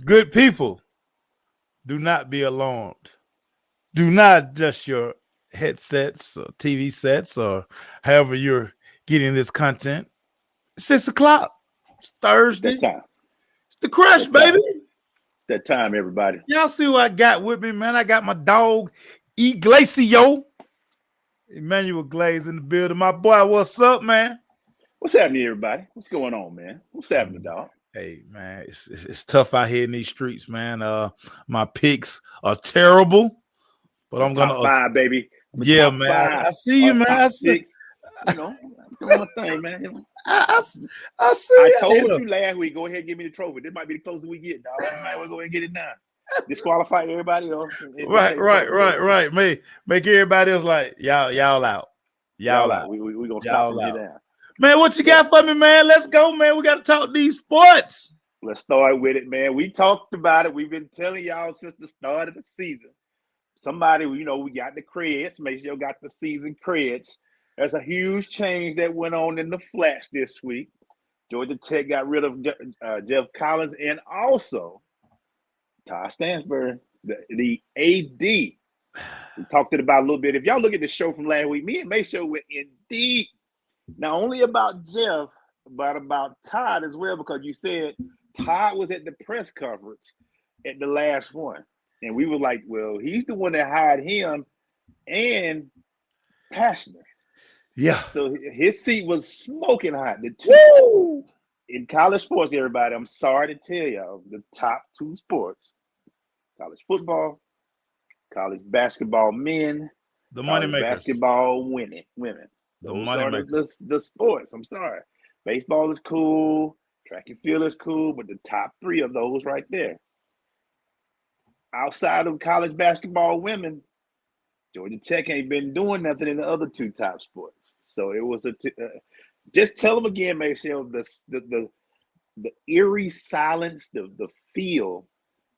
Good people, do not be alarmed. Do not adjust your headsets or TV sets or however you're getting this content. 6 o'clock. It's It's that Thursday. time. It's the crush, That baby. time. That time, everybody. Y'all see what I got with me, man? I got my dog, EGlaze Emmanuel Glaze in the building. My boy, what's up, man? What's happening, everybody? What's going on, man? What's happening, dog? Hey, man, it's tough out here in these streets, man. My picks are terrible, but I'm Top gonna, five, baby. I'm a yeah, top man. five I see you, or man. top six. I'm doing my thing, man. I, I see I you. told you last week, go ahead and give me the trophy. This might be the closest we get, dog. You might want to go ahead and get it now. Disqualify everybody else. Right. Make everybody else like y'all out. Y'all out. We gonna stop Y'all from here out. down. Man, what you got for me, man? Let's go, man. We got to talk these sports. Let's start with it, man. We talked about it. We've been telling y'all since the start of the season. Somebody, we got the creds. Make sure you got the season creds. There's a huge change that went on in the Flash this week. Georgia Tech got rid of Jeff Collins and also Todd Stansbury, the AD. We talked it about a little bit. If y'all look at the show from last week, me and May show went in deep, not only about Jeff, but about Todd as well, because you said Todd was at the press conference at the last one. And we were like, well, he's the one that hired him and Pastner. Yeah. So his seat was smoking hot. The two in college sports, everybody, I'm sorry to tell y'all, the top two sports, college football, college basketball men, the money makers, basketball women. Those are the sports. I'm sorry. Baseball is cool. Track and field is cool. But the top three of those right there. Outside of college basketball women, Georgia Tech ain't been doing nothing in the other two top sports. So it was just tell them again, Michelle, the eerie silence, the feel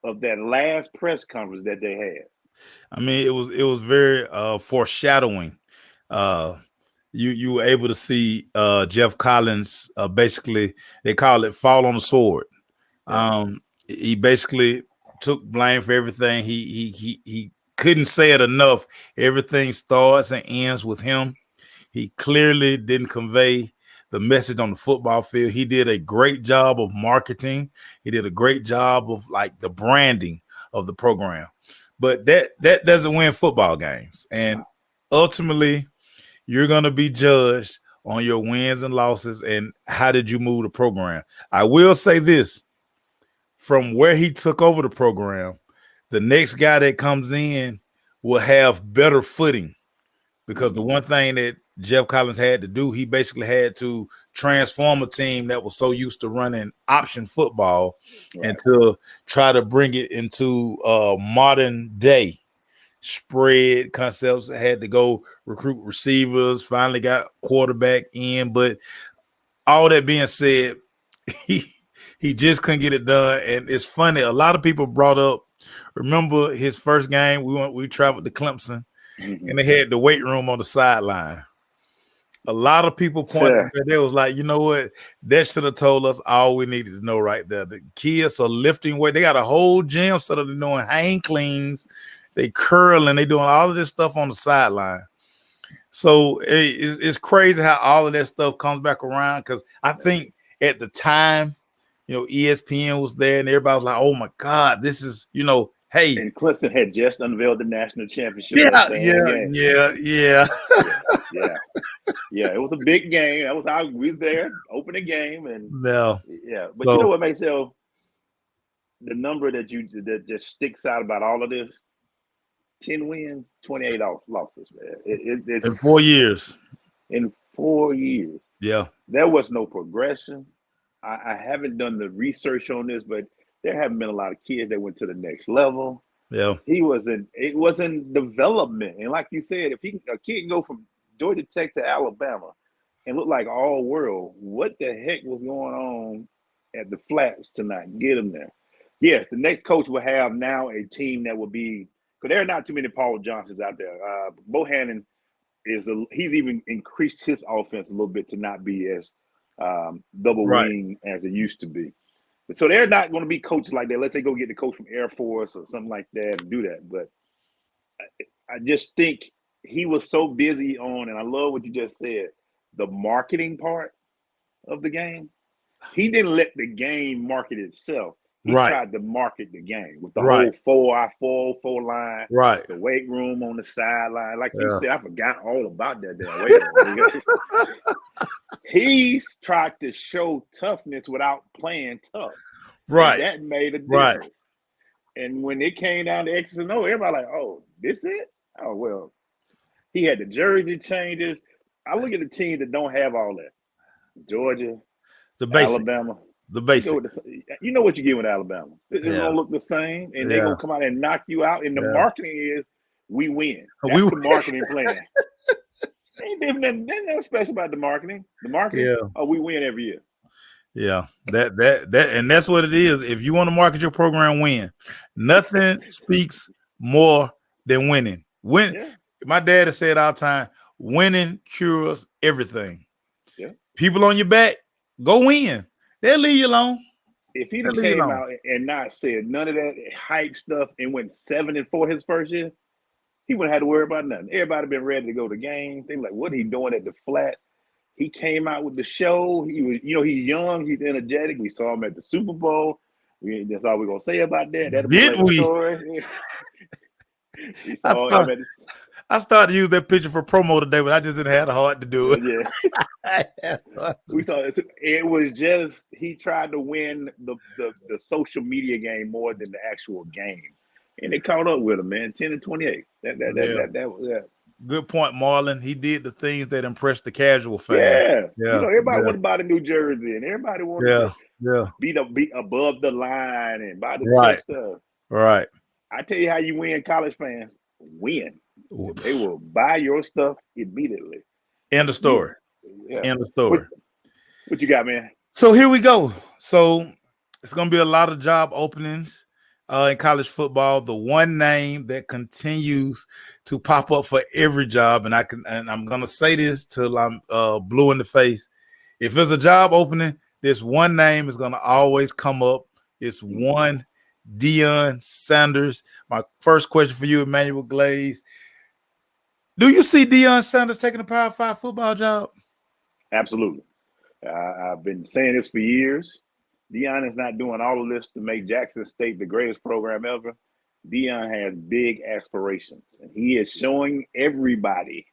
of that last press conference that they had. I mean, it was very foreshadowing. You were able to see Jeff Collins basically, they call it fall on the sword. He basically took blame for everything. He couldn't say it enough. Everything starts and ends with him. He clearly didn't convey the message on the football field. He did a great job of marketing. He did a great job of like the branding of the program. But that doesn't win football games. And ultimately, you're going to be judged on your wins and losses and how did you move the program. I will say this, from where he took over the program, the next guy that comes in will have better footing, because the one thing that Jeff Collins had to do, he basically had to transform a team that was so used to running option football and to try to bring it into modern day spread concepts. Had to go recruit receivers, finally got quarterback in. But all that being said, he just couldn't get it done. And it's funny, a lot of people brought up, remember his first game, we traveled to Clemson, and they had the weight room on the sideline. A lot of people pointed that they was like, you know what, that should have told us all we needed to know right there. The kids are lifting weight. They got a whole gym set up, they're doing hang cleans, they curling, they doing all of this stuff on the sideline. So it's crazy how all of that stuff comes back around, because I think at the time, ESPN was there and everybody was like, oh my God, this is, hey. And Clemson had just unveiled the national championship. Yeah. It was a big game. That was how we was there, opening game, and But so, you know what makes the number that just sticks out about all of this? 10 wins, 28 losses, man. It's in 4 years. In 4 years. Yeah. There was no progression. I haven't done the research on this, but there haven't been a lot of kids that went to the next level. Yeah. It was in development. And like you said, if a kid can go from Georgia Tech to Alabama and look like all world, what the heck was going on at the Flats tonight? Get them there. Yes, the next coach will have now a team that will be, because there are not too many Paul Johnsons out there. Bohannon he's even increased his offense a little bit to not be as double wing as it used to be. So they're not going to be coaches like that. Let's say go get the coach from Air Force or something like that and do that. But I just think he was so busy on, and I love what you just said, the marketing part of the game. He didn't let the game market itself. He Right. tried to market the game with the Right. whole 4x4 line, Right. the weight room on the sideline. Like you Yeah. said, I forgot all about that damn weight room. He's tried to show toughness without playing tough. And Right. that made a Right. difference. And when it came down to X's and O, everybody like, oh, this it? Oh, well, he had the jersey changes. I look at the teams that don't have all that. Georgia, The basic. Alabama. The You go basic. with you know what you get with Alabama. It's Yeah. gonna look the same, and they're Yeah. gonna come out and knock you out. And the Yeah. marketing is we win. We That's the marketing plan. Ain't nothing special about the marketing. The marketing, Yeah. oh, we win every year. Yeah. That and that's what it is. If you want to market your program, win. Nothing speaks more than winning. Win. Yeah, My dad has said all the time, winning cures everything. yeah. People on your back, go win. They'll leave you alone. If he'd They'll have leave you came alone. out and not said none of that hype stuff and went 7-4 his first year, he wouldn't have to worry about nothing. Everybody been ready to go to games. They like, what he doing at the flat? He came out with the show. He was, he's young, he's energetic. We saw him at the Super Bowl. That's all we're gonna say about that. That'll be a Did later we? story. We I saw start, him at I started to use that picture for promo today, but I just didn't have the heart to do it. yeah. We saw it was just he tried to win the social media game more than the actual game. And it caught up with him, man. 10-28. That was Good point, Marlon. He did the things that impressed the casual fan. yeah. Yeah. Everybody wanted to buy the New Jersey, and everybody wanted to be above the line and buy the tough stuff. Right. I tell you how you win, college fans. Win. They will buy your stuff immediately. End of story. Yeah. End of story. What you got, man? So here we go. So it's going to be a lot of job openings in college football. The one name that continues to pop up for every job, and I'm going to say this till I'm blue in the face. If there's a job opening, this one name is going to always come up. It's one Deion Sanders. My first question for you, Emmanuel Glaze. Do you see Deion Sanders taking a Power 5 football job? Absolutely. I've been saying this for years. Deion is not doing all of this to make Jackson State the greatest program ever. Deion has big aspirations, and he is showing everybody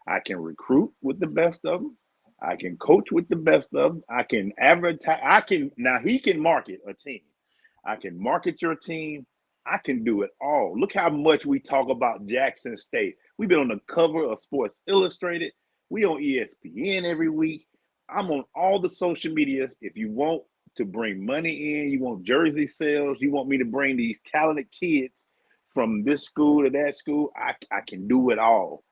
I can recruit with the best of them. I can coach with the best of them. I can advertise. He can market a team. I can market your team. I can do it all. Look how much we talk about Jackson State. We've been on the cover of Sports Illustrated. We on ESPN every week. I'm on all the social medias. If you want to bring money in, you want jersey sales, you want me to bring these talented kids from this school to that school, I can do it all.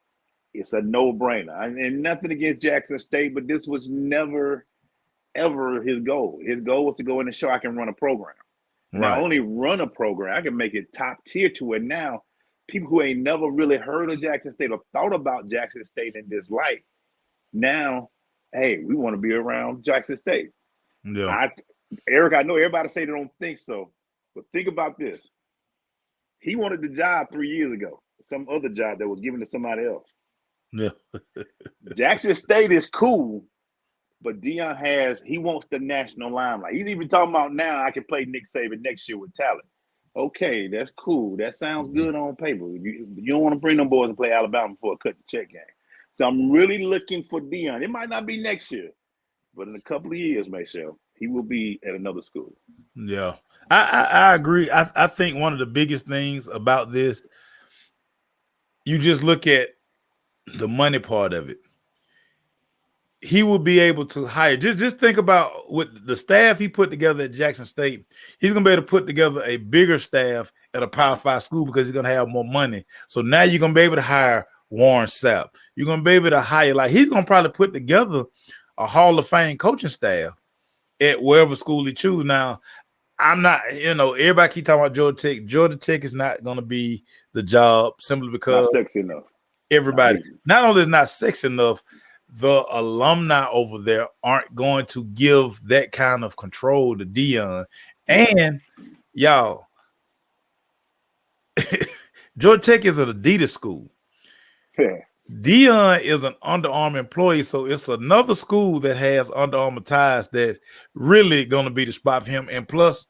It's a no-brainer. And nothing against Jackson State, but this was never, ever his goal. His goal was to go in and show I can run a program. Not only run a program, I can make it top tier to it now. People who ain't never really heard of Jackson State or thought about Jackson State in this light, now, hey, we want to be around Jackson State. Yeah. Eric, I know everybody say they don't think so, but think about this. He wanted the job 3 years ago, some other job that was given to somebody else. Yeah. Jackson State is cool, but Deion he wants the national limelight. He's even talking about now I can play Nick Saban next year with talent. Okay, that's cool. That sounds good on paper. You don't want to bring them boys and play Alabama for a cut the check game. So I'm really looking for Deion. It might not be next year, but in a couple of years, Michelle, he will be at another school. Yeah, I agree. I think one of the biggest things about this, you just look at the money part of it. He will be able to hire. Just think about with the staff he put together at Jackson State. He's gonna be able to put together a bigger staff at a Power 5 school because he's gonna have more money. So now you're gonna be able to hire Warren Sapp. You're gonna be able to hire, like, he's gonna probably put together a Hall of Fame coaching staff at wherever school he chooses. Now, I'm not, everybody keep talking about Georgia Tech. Georgia Tech is not gonna be the job simply because not sexy enough. Everybody, not only is not sexy enough, the alumni over there aren't going to give that kind of control to Deion. Yeah. And y'all, Georgia Tech is an Adidas school. Yeah. Dion is an Under Armour employee, so it's another school that has Under Armour ties that's really going to be the spot for him. And plus,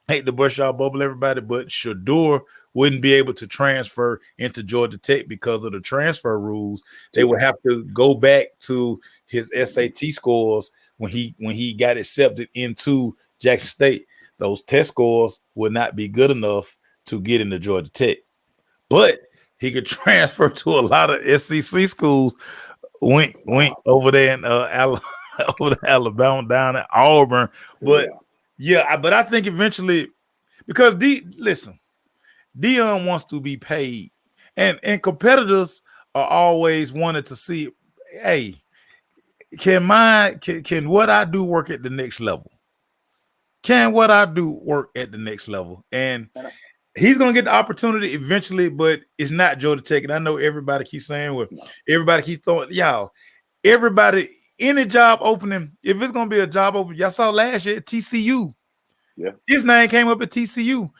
hate to burst y'all bubble, everybody, but Shador wouldn't be able to transfer into Georgia Tech because of the transfer rules. They would have to go back to his SAT scores when he got accepted into Jackson State. Those test scores would not be good enough to get into Georgia Tech, but he could transfer to a lot of SEC schools. Went over there in over to Alabama, down at Auburn, but but I think eventually, because listen, Dion wants to be paid, and competitors are always wanted to see, hey, can what I do work at the next level? Can what I do work at the next level? And he's gonna get the opportunity eventually, but it's not Georgia Tech. And I know everybody keeps saying, well, everybody keeps throwing, y'all, everybody, any job opening, if it's gonna be a job opening, y'all saw last year at TCU. Yeah. His name came up at TCU.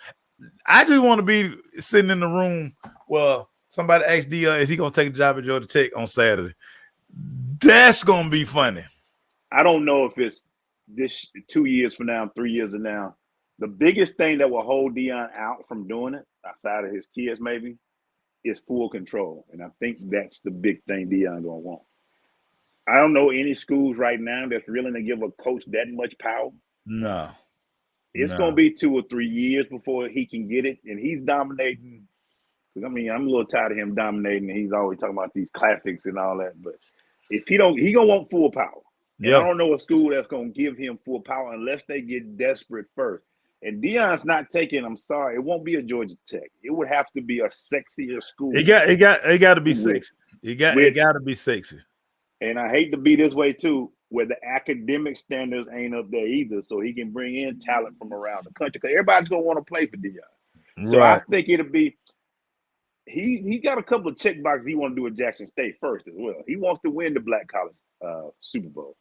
I just want to be sitting in the room. Well, somebody asked Dion, is he gonna take a job at Georgia Tech on Saturday? That's gonna be funny. I don't know if it's this 2 years from now, 3 years from now. The biggest thing that will hold Dion out from doing it, outside of his kids maybe, is full control. And I think that's the big thing Dion gonna want. I don't know any schools right now that's willing to give a coach that much power. No. It's gonna be 2 or 3 years before he can get it, and he's dominating. Because I mean, I'm a little tired of him dominating, and he's always talking about these classics and all that. But if he don't, he gonna want full power. And I don't know a school that's gonna give him full power unless they get desperate first. And Dion's not taking. I'm sorry, it won't be a Georgia Tech. It would have to be a sexier school. It got to be sexy. It got to be sexy. And I hate to be this way too, where the academic standards ain't up there either. So he can bring in talent from around the country because everybody's gonna want to play for Dion. So I think it'll be. He got a couple of check boxes he want to do at Jackson State first as well. He wants to win the Black College Super Bowl.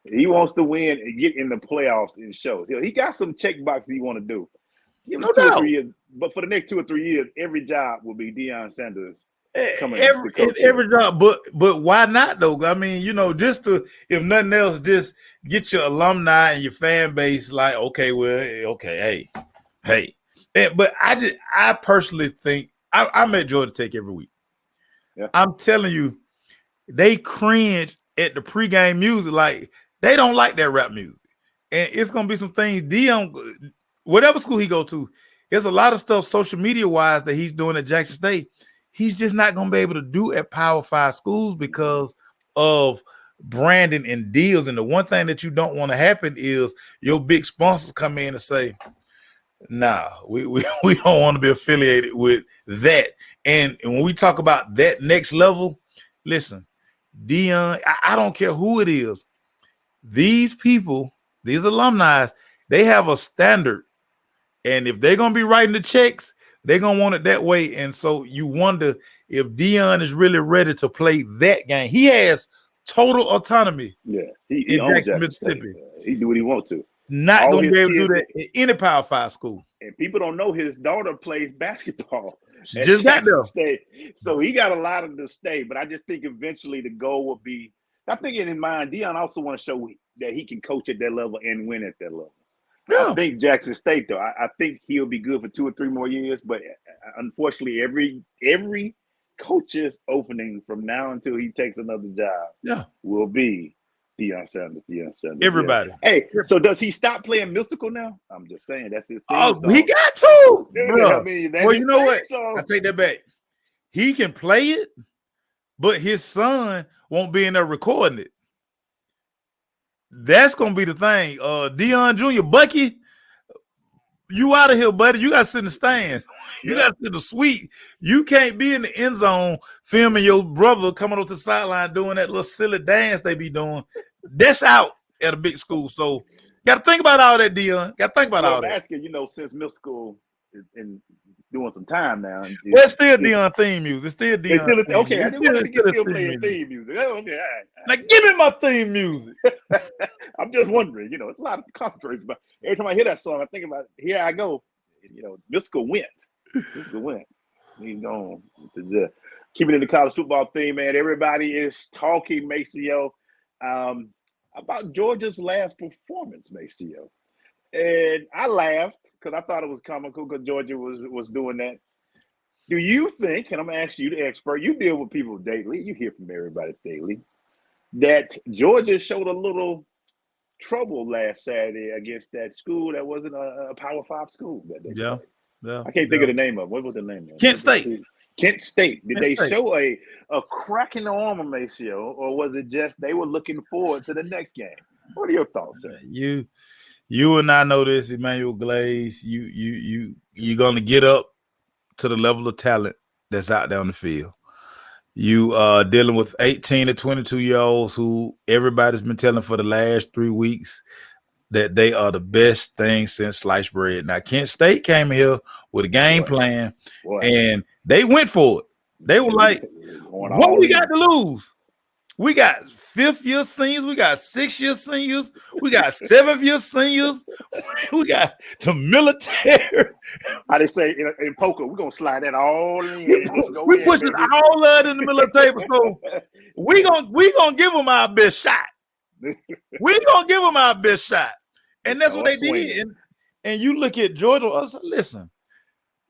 He wants to win and get in the playoffs and shows. He got some check boxes he want to do. Give him 2 or 3 years, but for the next 2 or 3 years, every job will be Deion Sanders coming every job. But why not though? I mean, just to, if nothing else, just get your alumni and your fan base like, okay, well, okay, hey. But I personally think I'm at Georgia Tech every week. Yeah. I'm telling you, they cringe at the pregame music. Like, they don't like that rap music. And it's going to be some things, Dion, whatever school he go to, there's a lot of stuff social media-wise that he's doing at Jackson State. He's just not going to be able to do at Power 5 schools because of branding and deals. And the one thing that you don't want to happen is your big sponsors come in and say, nah, we don't want to be affiliated with that. And when we talk about that next level, listen, Dion, I don't care who it is. These people, these alumni, they have a standard. And if they're going to be writing the checks, they're going to want it that way. And so you wonder if Dion is really ready to play that game. He has total autonomy. Yeah, he owns Jackson, Mississippi. He do what he wants to. Not going to be able to do that in any Power 5 school. And people don't know his daughter plays basketball. She just got there. State. So he got a lot of the stay. But I just think eventually the goal will be, I think in his mind, Dion also want to show that he can coach at that level and win at that level. Yeah. I think Jackson State, though, I think he'll be good for 2 or 3 more years. But unfortunately, every coach's opening from now until he takes another job will be Deion Sanders. Everybody. Yeah. Hey, so does he stop playing Mystical now? I'm just saying that's his thing. Oh, he got to. I mean, well, you know what? I take that back. He can play it, but his son won't be in there recording it. That's gonna be the thing. Dion Jr., Bucky, you out of here, buddy. You got to sit in the stands. You got to sit in the suite. You can't be in the end zone filming your brother coming up to the sideline doing that little silly dance they be doing. That's out at a big school. So got to think about all that, Dion. Got to think about all that. I'm asking, since middle school and doing some time now. And Well, it's still Dion theme music. It's still it's Dion still theme okay. I music. just wanted to get It's still theme playing music. theme music. Oh, okay, all right. Now give me my theme music. I'm just wondering. It's a lot of concentrate, but every time I hear that song, I think about here I go. Mystical went. Mystical went. He's gone. Keeping in the college football theme, man. Everybody is talking, Maceo, about Georgia's last performance, Maceo. And I laughed because I thought it was comical because Georgia was doing that. Do you think, and I'm going to ask you, the expert, you deal with people daily, you hear from everybody daily, that Georgia showed a little trouble last Saturday against that school that wasn't a Power 5 school that they played? Yeah. I can't think of the name of it. What was the name of it? Kent State. Kent State. Did Kent they State. show a crack in the armor, Maceo, or was it just they were looking forward to the next game? What are your thoughts, sir? You and I know this, EGlaze. You're gonna get up to the level of talent that's out there on the field. You are dealing with 18 to 22-year-olds who everybody's been telling for the last 3 weeks that they are the best thing since sliced bread. Now, Kent State came here with a game plan, and they went for it. They were like, what we got to lose? We got 5th-year seniors. We got 6th-year seniors. We got 7th-year seniors. We got the military. How they say in poker, we're going to slide that all in. We pushing all of it in the middle of the table. So we gonna give them our best shot. We're going to give them our best shot. And that's what they did. And you look at Georgia, listen,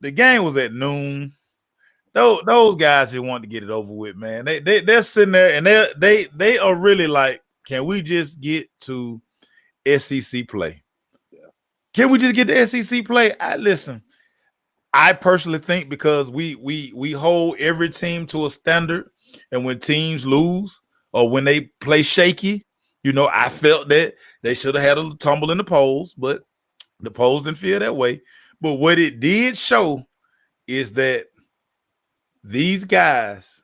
the game was at noon. Those guys just want to get it over with, man. They're sitting there and they are really like, can we just get to SEC play? Yeah. Can we just get to SEC play? Listen, I personally think because we hold every team to a standard, and when teams lose or when they play shaky, I felt that they should have had a tumble in the polls, but the polls didn't feel that way. But what it did show is that these guys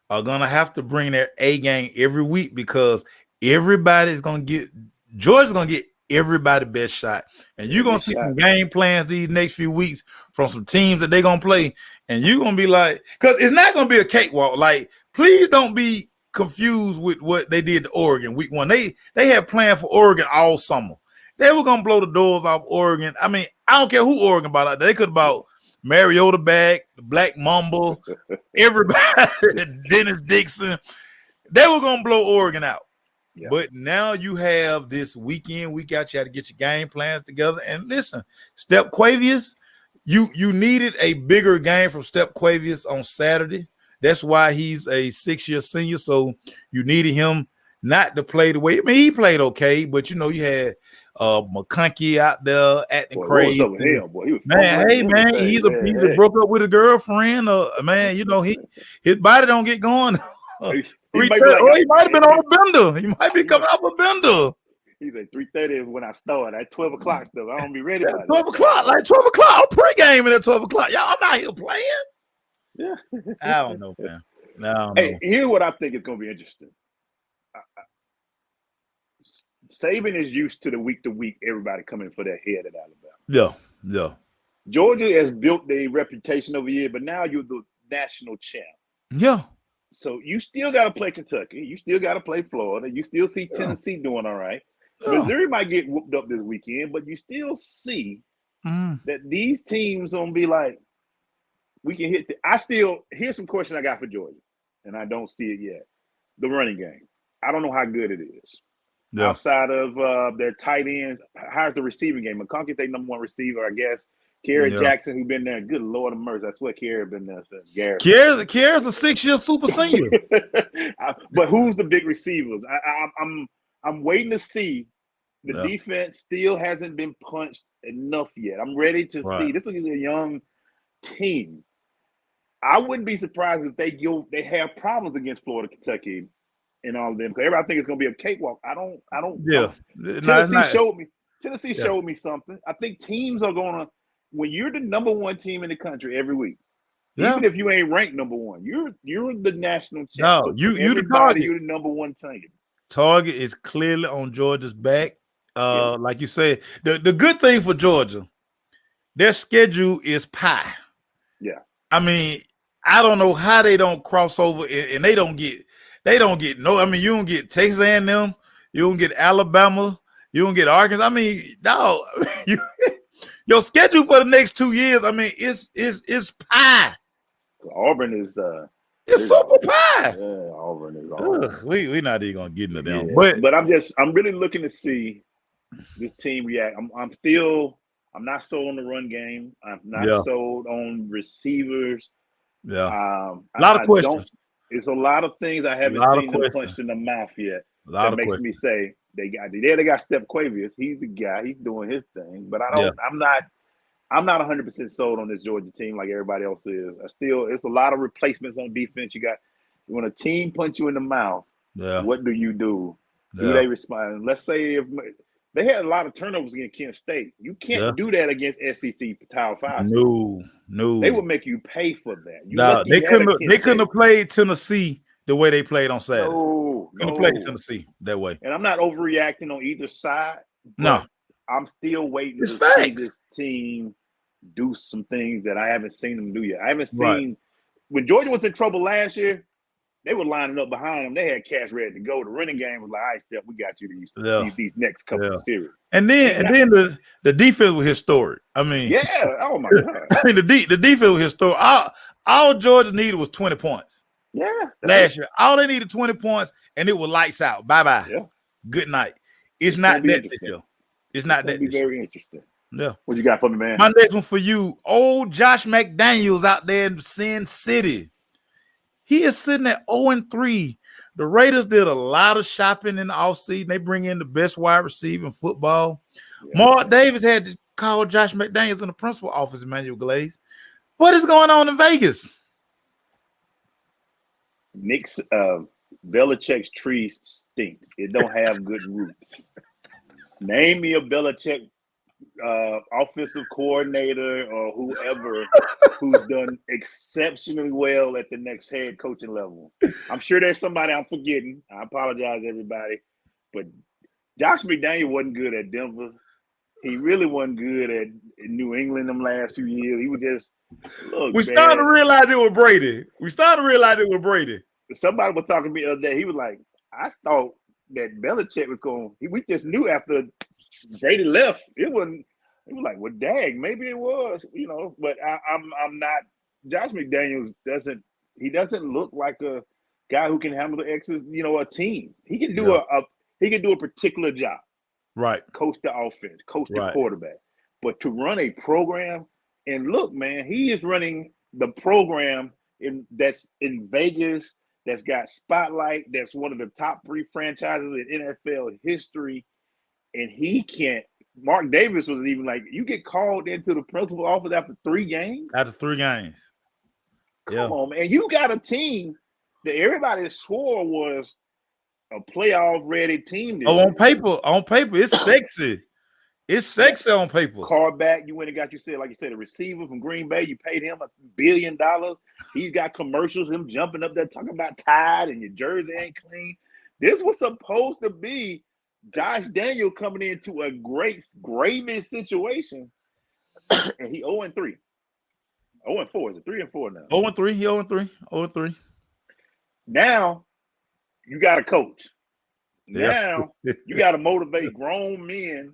are going to have to bring their A game every week because everybody's going to get – Georgia's going to get everybody's best shot. And you're going to see some game plans these next few weeks from some teams that they're going to play. And you're going to be like – because it's not going to be a cakewalk. Like, please don't be confused with what they did to Oregon week 1. They had planned for Oregon all summer. They were going to blow the doors off Oregon. I mean, I don't care who Oregon bought out there. They could have bought Mariota back, the Black Mamba, everybody, Dennis Dixon. They were going to blow Oregon out. Yeah. But now you have this weekend. We got you had to get your game plans together. And listen, Step Quavius, you needed a bigger game from Step Quavius on Saturday. That's why he's a 6-year senior. So you needed him not to play the way. I mean, he played okay, but you had McConkey out there acting crazy. What was up with him, boy? Man, he either broke up with a girlfriend or man, his body don't get going. He might have been on a bender. He might be coming off a bender. He said 3:30 when I start. At 12 o'clock stuff. I don't be ready. 12 o'clock, like 12 o'clock. I'm pre-gaming at 12 o'clock. Y'all, I'm not here playing. Yeah. I don't know, man. No. Hey, here's what I think is going to be interesting. Saban is used to the week-to-week everybody coming for their head at Alabama. Yeah. Georgia has built their reputation over years, but now you're the national champ. Yeah. So you still got to play Kentucky. You still got to play Florida. You still see Tennessee doing all right. Yeah. Missouri might get whooped up this weekend, but you still see that these teams going to be like, we can hit here's some questions I got for Georgia, and I don't see it yet. The running game. I don't know how good it is. Yeah. Outside of their tight ends, how's the receiving game? McConkey's their number 1 receiver, I guess. Kerry Jackson, who's been there, good Lord of mercy. I swear Kerry been there since Garrett. Kerry's a 6-year super senior. But who's the big receivers? I'm waiting to see. The defense still hasn't been punched enough yet. I'm ready to see. This is a young team. I wouldn't be surprised if they have problems against Florida, Kentucky, and all of them. Because everybody think it's going to be a cakewalk. I don't. Yeah. Tennessee showed me something. I think teams are going to. When you're the number 1 team in the country every week, even if you ain't ranked number 1, you're the national champ. No, so you the target. You're the number 1 team. Target is clearly on Georgia's back. Like you said, the good thing for Georgia, their schedule is pie. I mean, I don't know how they don't cross over and they don't get no. I mean, you don't get Texas A&M, you don't get Alabama, you don't get Arkansas. I mean, dog, your schedule for the next 2 years. I mean, it's pie. Auburn is It's super pie. Yeah, Auburn is Auburn. We not even gonna get into them, yeah. but I'm really looking to see this team react. I'm not sold on the run game. I'm not sold on receivers. Yeah, a lot of questions. It's a lot of things I haven't seen them punched in the mouth yet. That makes me say they got Steph Quavius. He's the guy. He's doing his thing. But I'm not 100% sold on this Georgia team like everybody else is. It's a lot of replacements on defense. When a team punch you in the mouth, what do you do? Do they respond? Let's say if they had a lot of turnovers against Kent State. You can't do that against SEC Power 5. No. They would make you pay for No, that. they couldn't have played Tennessee the way they played on Saturday. Couldn't have played Tennessee that way. And I'm not overreacting on either side. No. I'm still waiting to see this team do some things that I haven't seen them do yet. I haven't seen when Georgia was in trouble last year. They were lining up behind them. They had cash ready to go. The running game was like, all right, Steph, we got you these next couple of series. And then the defense was historic. I mean, oh my God. I mean, the defense was historic. All Georgia needed was 20 points. Yeah. Last year. All they needed 20 points, and it was lights out. Bye-bye. Yeah. Good night. It's not that this year. It's not that. It'll be very interesting. Yeah. What you got for me, man? My next one for you, old Josh McDaniels out there in Sin City. He is sitting at 0-3. The Raiders did a lot of shopping in the offseason. They bring in the best wide receiver in football. Yeah. Mark Davis had to call Josh McDaniels in the principal office, Emmanuel Glaze. What is going on in Vegas? Belichick's tree stinks. It don't have good roots. Name me a Belichick offensive coordinator or whoever who's done exceptionally well at the next head coaching level. I'm sure there's somebody I'm forgetting. I apologize, everybody. But Josh McDaniel wasn't good at Denver. He really wasn't good at New England them last few years. He was just We started to realize it was Brady. Somebody was talking to me the other day. He was like, I thought that Belichick was going. We just knew after Brady left, it was like, well, dang, maybe it was, But I'm not. Josh McDaniels doesn't look like a guy who can handle the X's. A team. He can do a particular job. Right. Coach the offense, coach the quarterback. But to run a program, and look, man, he is running the program that's in Vegas. That's got spotlight. That's one of the top 3 franchises in NFL history. And he can't. Mark Davis was even like, you get called into the principal office after 3 games? After 3 games. Come on, man. You got a team that everybody swore was a playoff-ready team. On paper, it's sexy. It's sexy on paper. Card back, you went and got like you said, a receiver from Green Bay. You paid him $1 billion. He's got commercials, him jumping up there talking about Tide and your jersey ain't clean. This was supposed to be Josh Daniel coming into a gravy situation, and he 0-3. 0-4. Is it 3-4 now? 0-3. He 0-3. 0-3. Now you got a coach. Now you got to motivate grown men.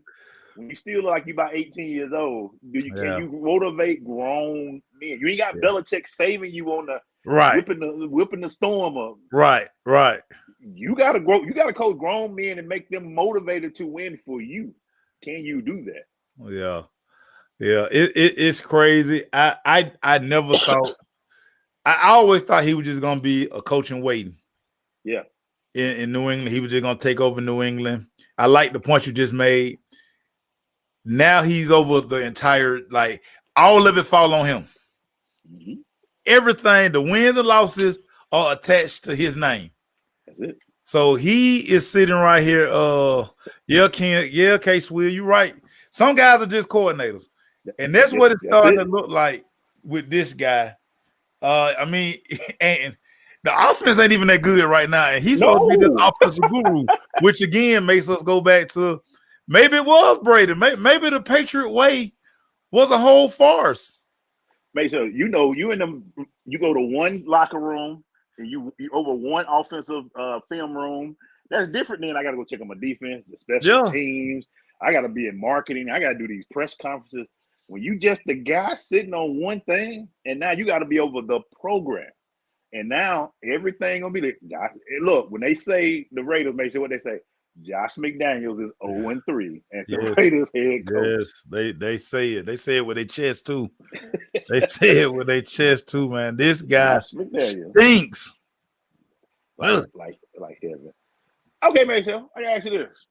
When you still look like you about 18 years old, can you motivate grown men? You ain't got Belichick saving you on the whipping the storm up. Right. You gotta coach grown men and make them motivated to win for you. Can you do that? Yeah. It's crazy. I never thought. I always thought he was just gonna be a coach in waiting. Yeah. In New England, he was just gonna take over New England. I like the point you just made. Now he's over the entire, all of it fall on him. Mm-hmm. Everything, the wins and losses are attached to his name. That's it. So he is sitting right here. Case Will, you're right. Some guys are just coordinators. And that's what it's starting to look like with this guy. And the offense ain't even that good right now. And he's supposed to be this offensive guru, which again makes us go back to maybe it was Brady. Maybe the Patriot way was a whole farce. make sure you in them. You go to one locker room and you over one offensive film room. That's different than I got to go check on my defense, the special Yeah. teams. I got to be in marketing. I got to do these press conferences. When you just the guy sitting on one thing, and now you got to be over the program. And now everything gonna be the look. When they say the Raiders, make sure what they say. Josh McDaniels is 0-3 as the Yes. Raiders head coach. Yes. They say it. They say it with their chest too. They say it with their chest too, man. This guy Josh McDaniels, stinks. like Ugh. like heaven. Okay, Mason, I gotta ask you this: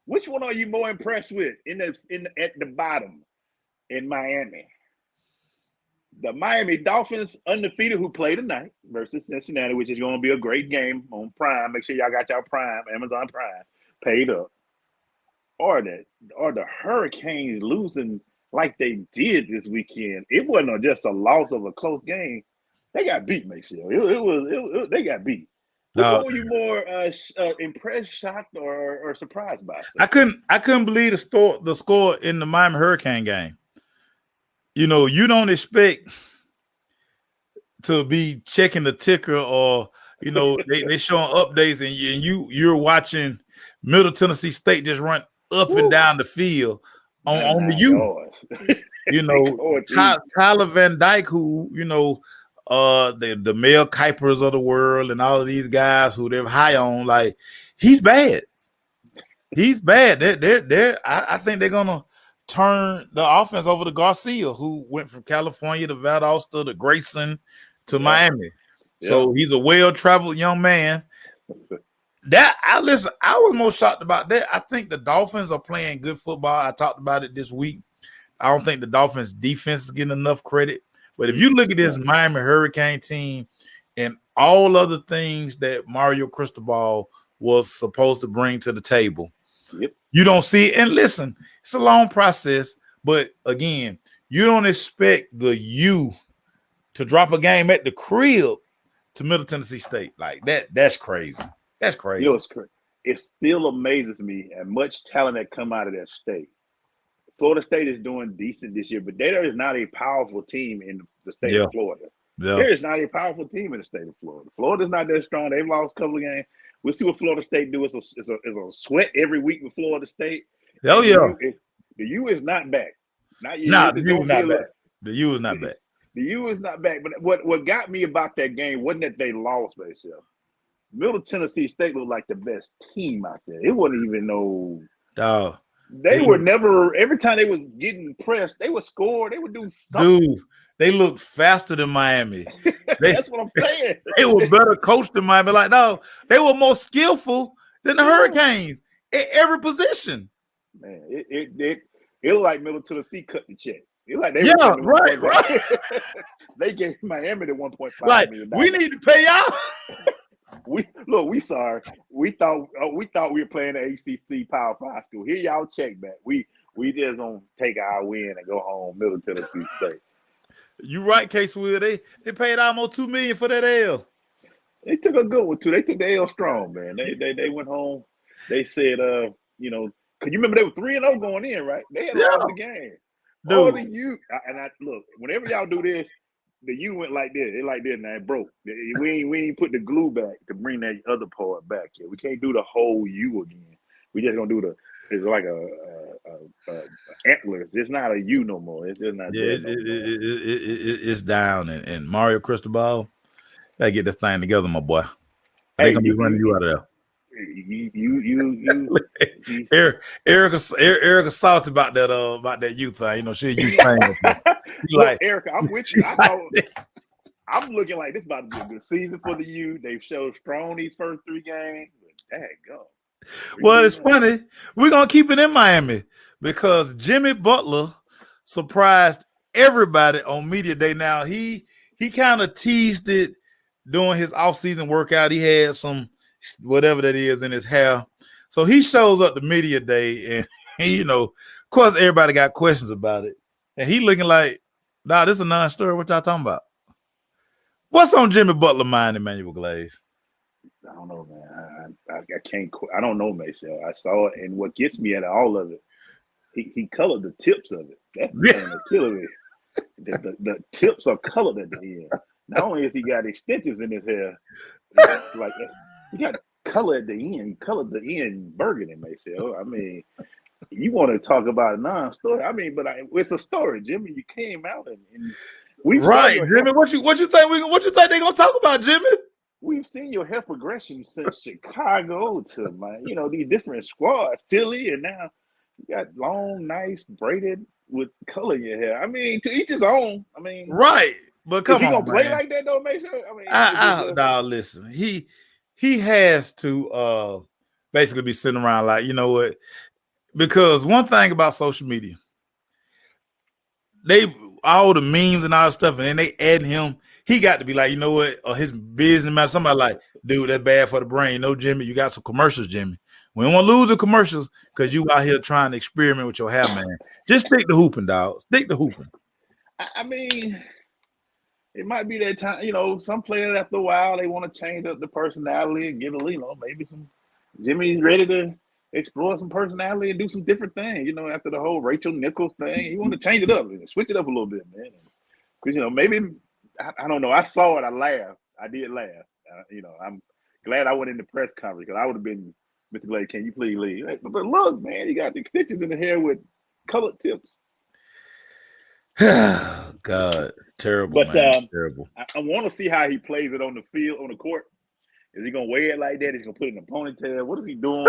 which one are you more impressed with at the bottom in Miami? The Miami Dolphins undefeated who play tonight versus Cincinnati, which is going to be a great game on Prime. Make sure y'all got y'all Prime, Amazon Prime, paid up. Or the Hurricanes losing like they did this weekend. It wasn't just a loss of a close game. They got beat, make sure. They got beat. Which one were you more impressed, shocked, or surprised by? I couldn't believe the score in the Miami Hurricane game. You don't expect to be checking the ticker or they showing updates and you're watching Middle Tennessee State just run up and down the field on the Tyler Van Dyke, who the Mel Kipers of the world and all of these guys who they're high on, like he's bad. He's bad. I think they're gonna turn the offense over to Garcia, who went from California to Valdosta to Grayson to Miami. So he's a well-traveled young man. I was most shocked about that. I think the Dolphins are playing good football. I talked about it this week. I don't think the Dolphins defense is getting enough credit. But if you look at this Miami Hurricane team and all other things that Mario Cristobal was supposed to bring to the table, you don't see it. And listen, it's a long process. But again, you don't expect the U to drop a game at the crib to Middle Tennessee State. Like that. That's crazy. That's crazy. It's crazy. It still amazes me and much talent that come out of that state. Florida State is doing decent this year, but there is not a powerful team in the state of Florida. There is not a powerful team in the state of Florida. Florida's not that strong. They've lost a couple of games. We'll see what Florida State do. It's a sweat every week with Florida State. Hell yeah. The U is not back. Not yet. Nah, the U is not back. The U is not back. The U is not back. But what got me about that game wasn't that they lost by themselves. Middle Tennessee State looked like the best team out there. It wasn't even no. They were never. Every time they was getting pressed, they would score. They would do something. Dude, they looked faster than Miami. That's what I'm saying. They were better coached than Miami. Like, no, they were more skillful than the Hurricanes in every position. Man, it looked like Middle Tennessee cut the check. It like they right. They gave Miami the $1.5 million. We need to pay y'all. We sorry. We thought we were playing the ACC Power 5 school. Here y'all check back. We just gonna take our win and go home. Middle Tennessee State. You right, Case Will. They paid almost $2 million for that L. They took a good one too. They took the L strong, man. They went home. They said, cause you remember they were 3-0 going in, right? They had lost the game. Dude. All the U and I look. Whenever y'all do this, the U went like this. It like this, and it broke. We ain't put the glue back to bring that other part back here. We can't do the whole U again. We just gonna do it's like a antlers. It's not a U no more. It's just not. Yeah, it's down. And Mario Cristobal, gotta get this thing together, my boy. They gonna be running you out of there. Erica salty about that youth thing. She a youth fan. Like Erica, I'm with you. I'm looking like this about to be a good season for the U. They've showed strong these first 3 games. Go. Well, it's funny. We're gonna keep it in Miami because Jimmy Butler surprised everybody on media day. Now he kind of teased it during his offseason workout. He had some whatever that is in his hair. So he shows up to media day and of course everybody got questions about it. And he looking like, nah, this is a non-story. What y'all talking about? What's on Jimmy Butler mind, Emmanuel Glaze? I don't know, man. I can't. I don't know, Mason. I saw it, and what gets me out of all of it, he colored the tips of it. That's the thing that killing me. The tips are colored at the end. Not only has he got extensions in his hair, it's like he got color at the end. He colored the end burgundy, Maceo. I mean, you want to talk about a non-story? I mean, but it's a story, Jimmy. You came out and we've seen Right, your hair. Jimmy. What you think? What you think they gonna talk about, Jimmy? We've seen your hair progression since Chicago to these different squads, Philly, and now you got long, nice, braided with color in your hair. I mean, to each his own. I mean, Right, but is come he gonna on, play man. like that though, Mason? I mean, is it Now listen. He has to basically be sitting around like, you know what? Because one thing about social media, they all the memes and all that stuff, and then they add him. He got to be like, you know what? Or his business man, somebody like, dude, that's bad for the brain. No, Jimmy, you got some commercials, Jimmy. We don't want to lose the commercials because you out here trying to experiment with your hair, man. Just stick to hooping, dog. Stick to hooping. I mean, it might be that time. Some players after a while they want to change up the personality and get maybe some. Jimmy's ready to explore some personality and do some different things. After the whole Rachel Nichols thing, you want to change it up, switch it up a little bit, man. Because maybe I don't know. I saw it. I laughed. I did laugh. I'm glad I went in the press conference because I would have been, Mr. Glade, can you please leave? But look, man, you got the extensions in the hair with colored tips. God, terrible, But man. Terrible. I want to see how he plays it on the field, on the court. Is he gonna wear it like that? Is he gonna put it in a ponytail? What is he doing?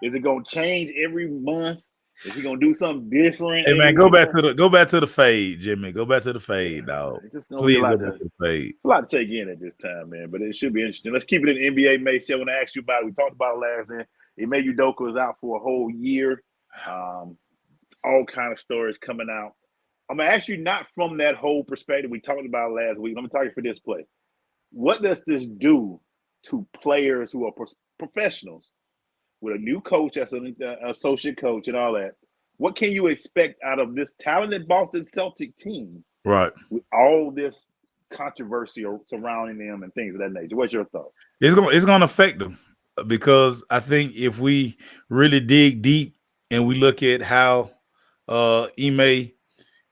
Is it gonna change every month? Is he gonna do something different? Hey man, go back to the fade, Jimmy. Go back to the fade, dog. It's just gonna Please be go back to the fade. a lot to take in at this time, man. But it should be interesting. Let's keep it in the NBA, Macy. I want to ask you about it. We talked about it last night. Ime Udoka is out for a whole year. All kind of stories coming out. I'm gonna ask you not from that whole perspective we talked about last week. Let me talk for this play. What does this do to players who are professionals with a new coach as an associate coach and all that? What can you expect out of this talented Boston Celtic team, right, with all this controversy surrounding them and things of that nature? What's your thought? It's gonna affect them because I think if we really dig deep and we look at how Ime,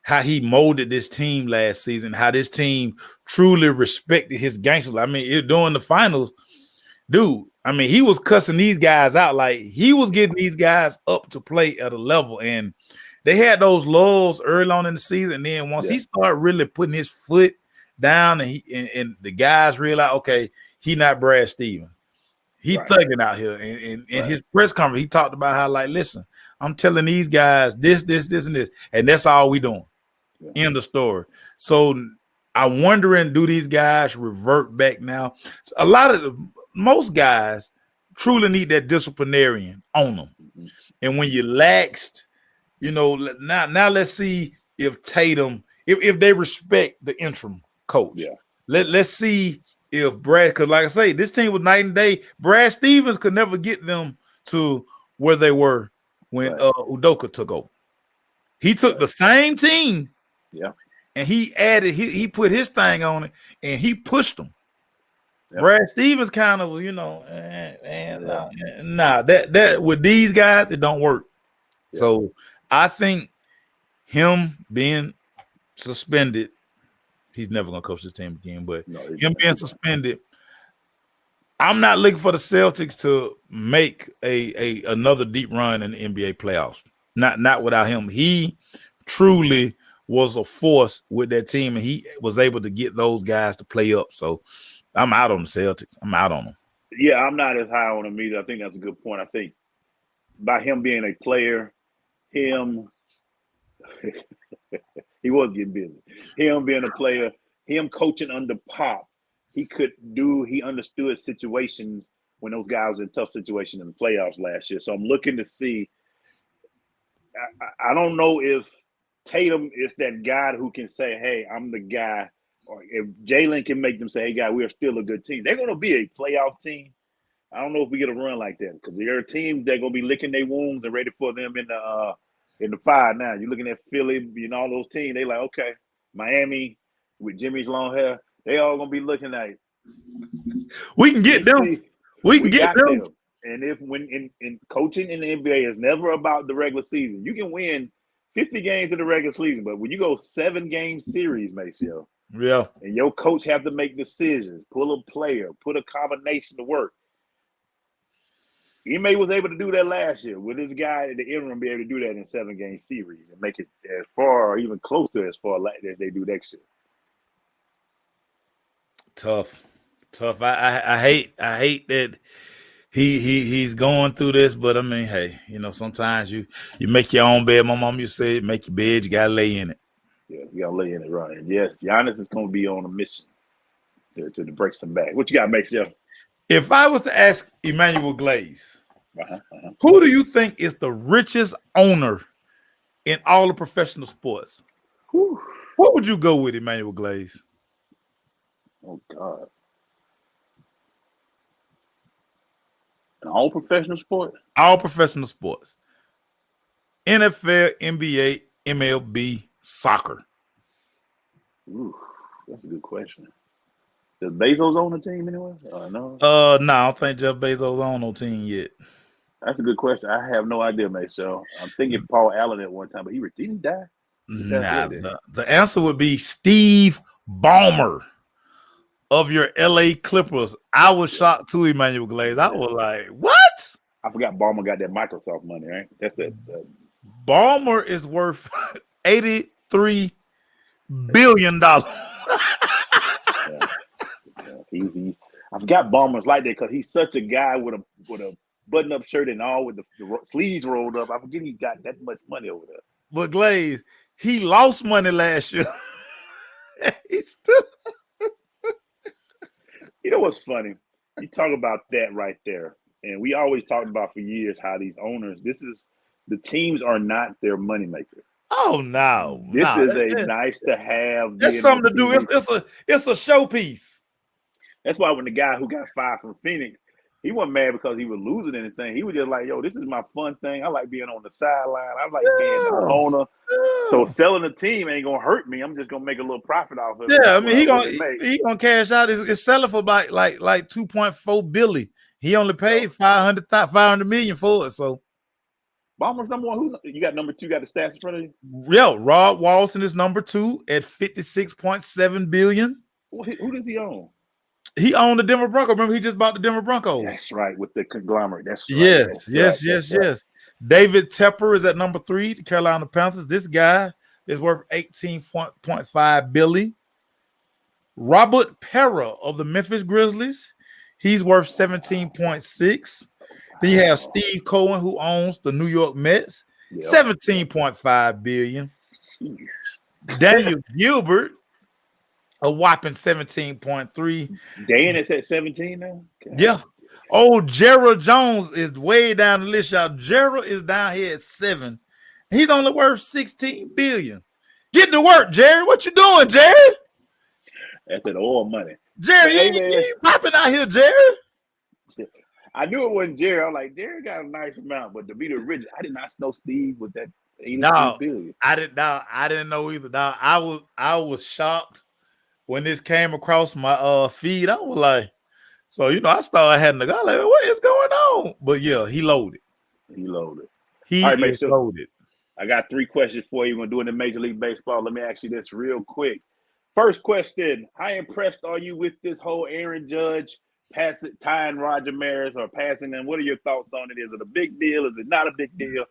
how he molded this team last season, how this team truly respected his gangsters. I mean, during the finals, dude, I mean, he was cussing these guys out. Like, he was getting these guys up to play at a level. And they had those lulls early on in the season. And then once he started really putting his foot down and the guys realized, okay, he not Brad Stevens. He thugging out here. And in his press conference, he talked about how, like, listen, I'm telling these guys this, and this. And that's all we doing. End of story. So I'm wondering, do these guys revert back now? Most guys truly need that disciplinarian on them. Mm-hmm. And when you laxed, now let's see if Tatum, if they respect the interim coach. Yeah. Let's see if Brad, because like I say, this team was night and day. Brad Stevens could never get them to where they were when Udoka took over. He took the same team. Yeah. And he added, he put his thing on it and he pushed them. Yep. Brad Stevens kind of, that with these guys, it don't work. Yeah. So I think him being suspended, he's never gonna coach this team again. But him being suspended, I'm not looking for the Celtics to make another deep run in the NBA playoffs. Not without him. He truly was a force with that team, and he was able to get those guys to play up. So I'm out on the Celtics. I'm out on them. Yeah, I'm not as high on him either. I think that's a good point. I think by him being a player, he was getting busy. Him being a player, him coaching under Pop, he understood situations when those guys were in tough situations in the playoffs last year. So I'm looking to see. I don't know if Tatum is that guy who can say, hey, I'm the guy, or if Jalen can make them say, hey, guy, we are still a good team. They're going to be a playoff team. I don't know if we get a run like that because they're a team that's going to be licking their wounds and ready for them in the fire now. You're looking at Philly and all those teams. They like, okay, Miami with Jimmy's long hair, they all going to be looking at it. We can get them. We can get them. And if when in coaching in the NBA is never about the regular season. You can win 50 games in the regular season, but when you go 7-game series, Maceo, Yeah. and your coach have to make decisions, pull a player, put a combination to work. Ime was able to do that last year. Will this guy in the interim be able to do that in 7-game series and make it as far or even close to as far as they do next year? Tough. I hate that he's going through this, but I mean, hey, sometimes you make your own bed. My mom used to say, make your bed, you gotta lay in it. Yeah, you gotta lay in it, right? And yes, Giannis is gonna be on a mission to break some back. What you got, Maceo? If I was to ask EGlaze, who do you think is the richest owner in all of professional sports? Whew. What would you go with, EGlaze? Oh God. In all professional sports? All professional sports. NFL, NBA, MLB, soccer. Ooh, that's a good question. Does Bezos own the team anyway? No. No, I don't think Jeff Bezos on no team yet. That's a good question. I have no idea, Maceo. I'm thinking Paul Allen at one time, but didn't he die? Nah, the answer would be Steve Ballmer of your LA Clippers. I was shocked too, EGlaze. I was like, what? I forgot Ballmer got that Microsoft money, right? That's that. Ballmer is worth $83 billion. He's I forgot Ballmer's like that because he's such a guy with a button-up shirt and all with the sleeves rolled up. I forget he got that much money over there. But Glaze, he lost money last year. He's still. You know what's funny? You talk about that right there, and we always talked about for years how these owners. The teams are not their moneymaker. Oh no! This is a nice to have. There's something to do. It's a showpiece. That's why when the guy who got fired from Phoenix, he wasn't mad because he was losing anything. He was just like, yo, this is my fun thing. I like being on the sideline. I like being the owner. So selling the team ain't gonna hurt me. I'm just gonna make a little profit off of it. Yeah, I mean he gonna cash out. It's selling for like 2.4 billion. He only paid 500 million for it. So Ballmer's number one. Who you got? Number two. Got the stats in front of you. Yeah, Rob Walton is number 2 at 56.7 billion. Who does he own? He owned the Denver Broncos. Remember, he just bought the Denver Broncos. That's right, with the conglomerate. That's right. Yes. David Tepper is at number 3, the Carolina Panthers. This guy is worth 18.5 billion. Robert Pera of the Memphis Grizzlies, he's worth 17.6. Then you have Steve Cohen, who owns the New York Mets, 17.5 billion. Daniel Gilbert, a whopping 17.3. Dan is at 17 now? God. Yeah. Oh, Gerald Jones is way down the list, y'all. Gerald is down here at 7. He's only worth 16 billion. Get to work, Jared. What you doing, Jared? That's that oil money. Jared, you popping out here, Jared. I knew it wasn't Jared. I was like, Jared got a nice amount, but to be the rich, I did not know Steve with that 83 billion. I didn't know either. Now I was shocked when this came across my feed. I was like, so I started having to go like, what is going on? But yeah, he loaded. He loaded. He is loaded. I got 3 questions for you. We're doing the Major League Baseball. Let me ask you this real quick. First question: how impressed are you with this whole Aaron Judge tying Roger Maris or passing them? What are your thoughts on it? Is it a big deal? Is it not a big deal?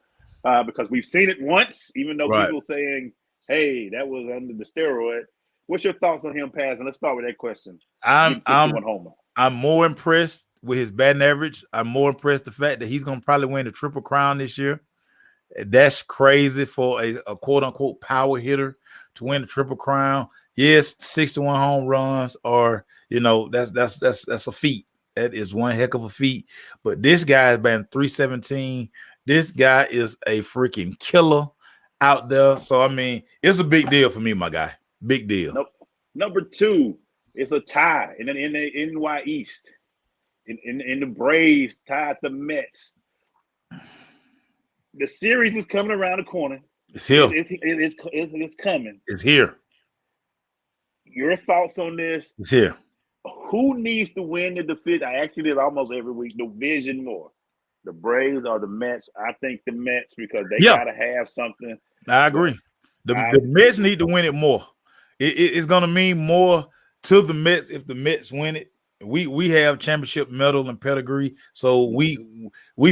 Because we've seen it once, even though people saying, hey, that was under the steroid. What's your thoughts on him passing? Let's start with that question. I'm more impressed with his batting average. I'm more impressed the fact that he's going to probably win the Triple Crown this year. That's crazy for a quote-unquote power hitter to win the Triple Crown. Yes, 61 home runs are, that's a feat. That is one heck of a feat. But this guy has been 317. This guy is a freaking killer out there. So, I mean, it's a big deal for me, my guy. Big deal. Nope. Number 2, it's a tie in the NY East. In the Braves tied the Mets. The series is coming around the corner. It's here. It's coming. It's here. Your thoughts on this? It's here. Who needs to win the division? I ask you this almost every week. Division more, the Braves or the Mets? I think the Mets because they gotta have something. I But agree. The I Mets need to win it more. It's going to mean more to the Mets if the Mets win it. We have championship medal and pedigree, so we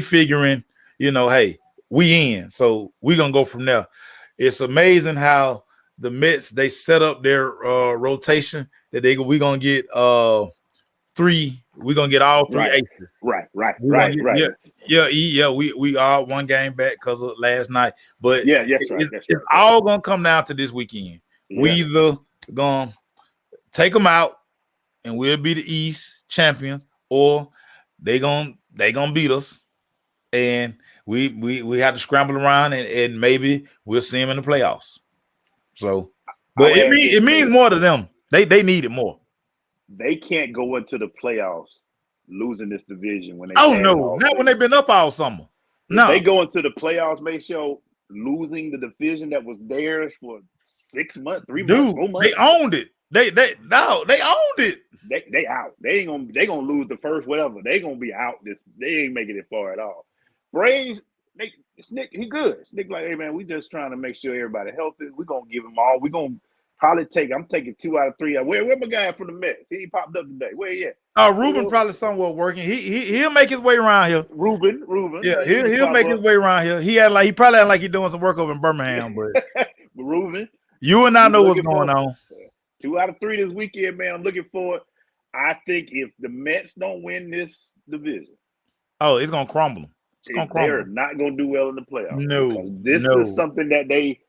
figuring, hey, we in. So we gonna go from there. It's amazing how the Mets they set up their rotation that we gonna get three. We're gonna get all three right, aces. right, right, We're gonna right, get right. yeah. We are one game back because of last night, but Yeah, that's right, it's, that's it's right, that's all right. gonna come down to this weekend. We Yeah, either gonna take them out and we'll be the East champions, or they gonna beat us, and we have to scramble around and maybe we'll see them in the playoffs. So, I but would ask it this, means Mace. more to them. They need it more. They can't go into the playoffs losing this division when they've Oh had it no, all not when they've season. been up all summer. If they No, go into the playoffs, make sure losing the division that was theirs for 6 months, 3 months, dude, 4 months, they owned it. They owned it. they out. They gonna lose the first whatever. They gonna be out. They ain't making it far at all. Braves, Nick, he good. Nick like, hey man, we just trying to make sure everybody healthy. We gonna give him all. We gonna probably take. I'm taking 2 out of 3. Where my guy from the Mets? He ain't popped up today. Where he at? Ruben probably somewhere working. He'll make his way around here. Ruben. Yeah, He need to he'll pop make his up. way around here. He probably had like he's doing some work over in Birmingham, but Ruben, you and I we know what's looking going for on. 2 out of 3 this weekend, man. I'm looking for it. I think if the Mets don't win this division, Oh, it's gonna crumble them. It's gonna they're crumble. not going to do well in the playoffs because No, this is no, something that they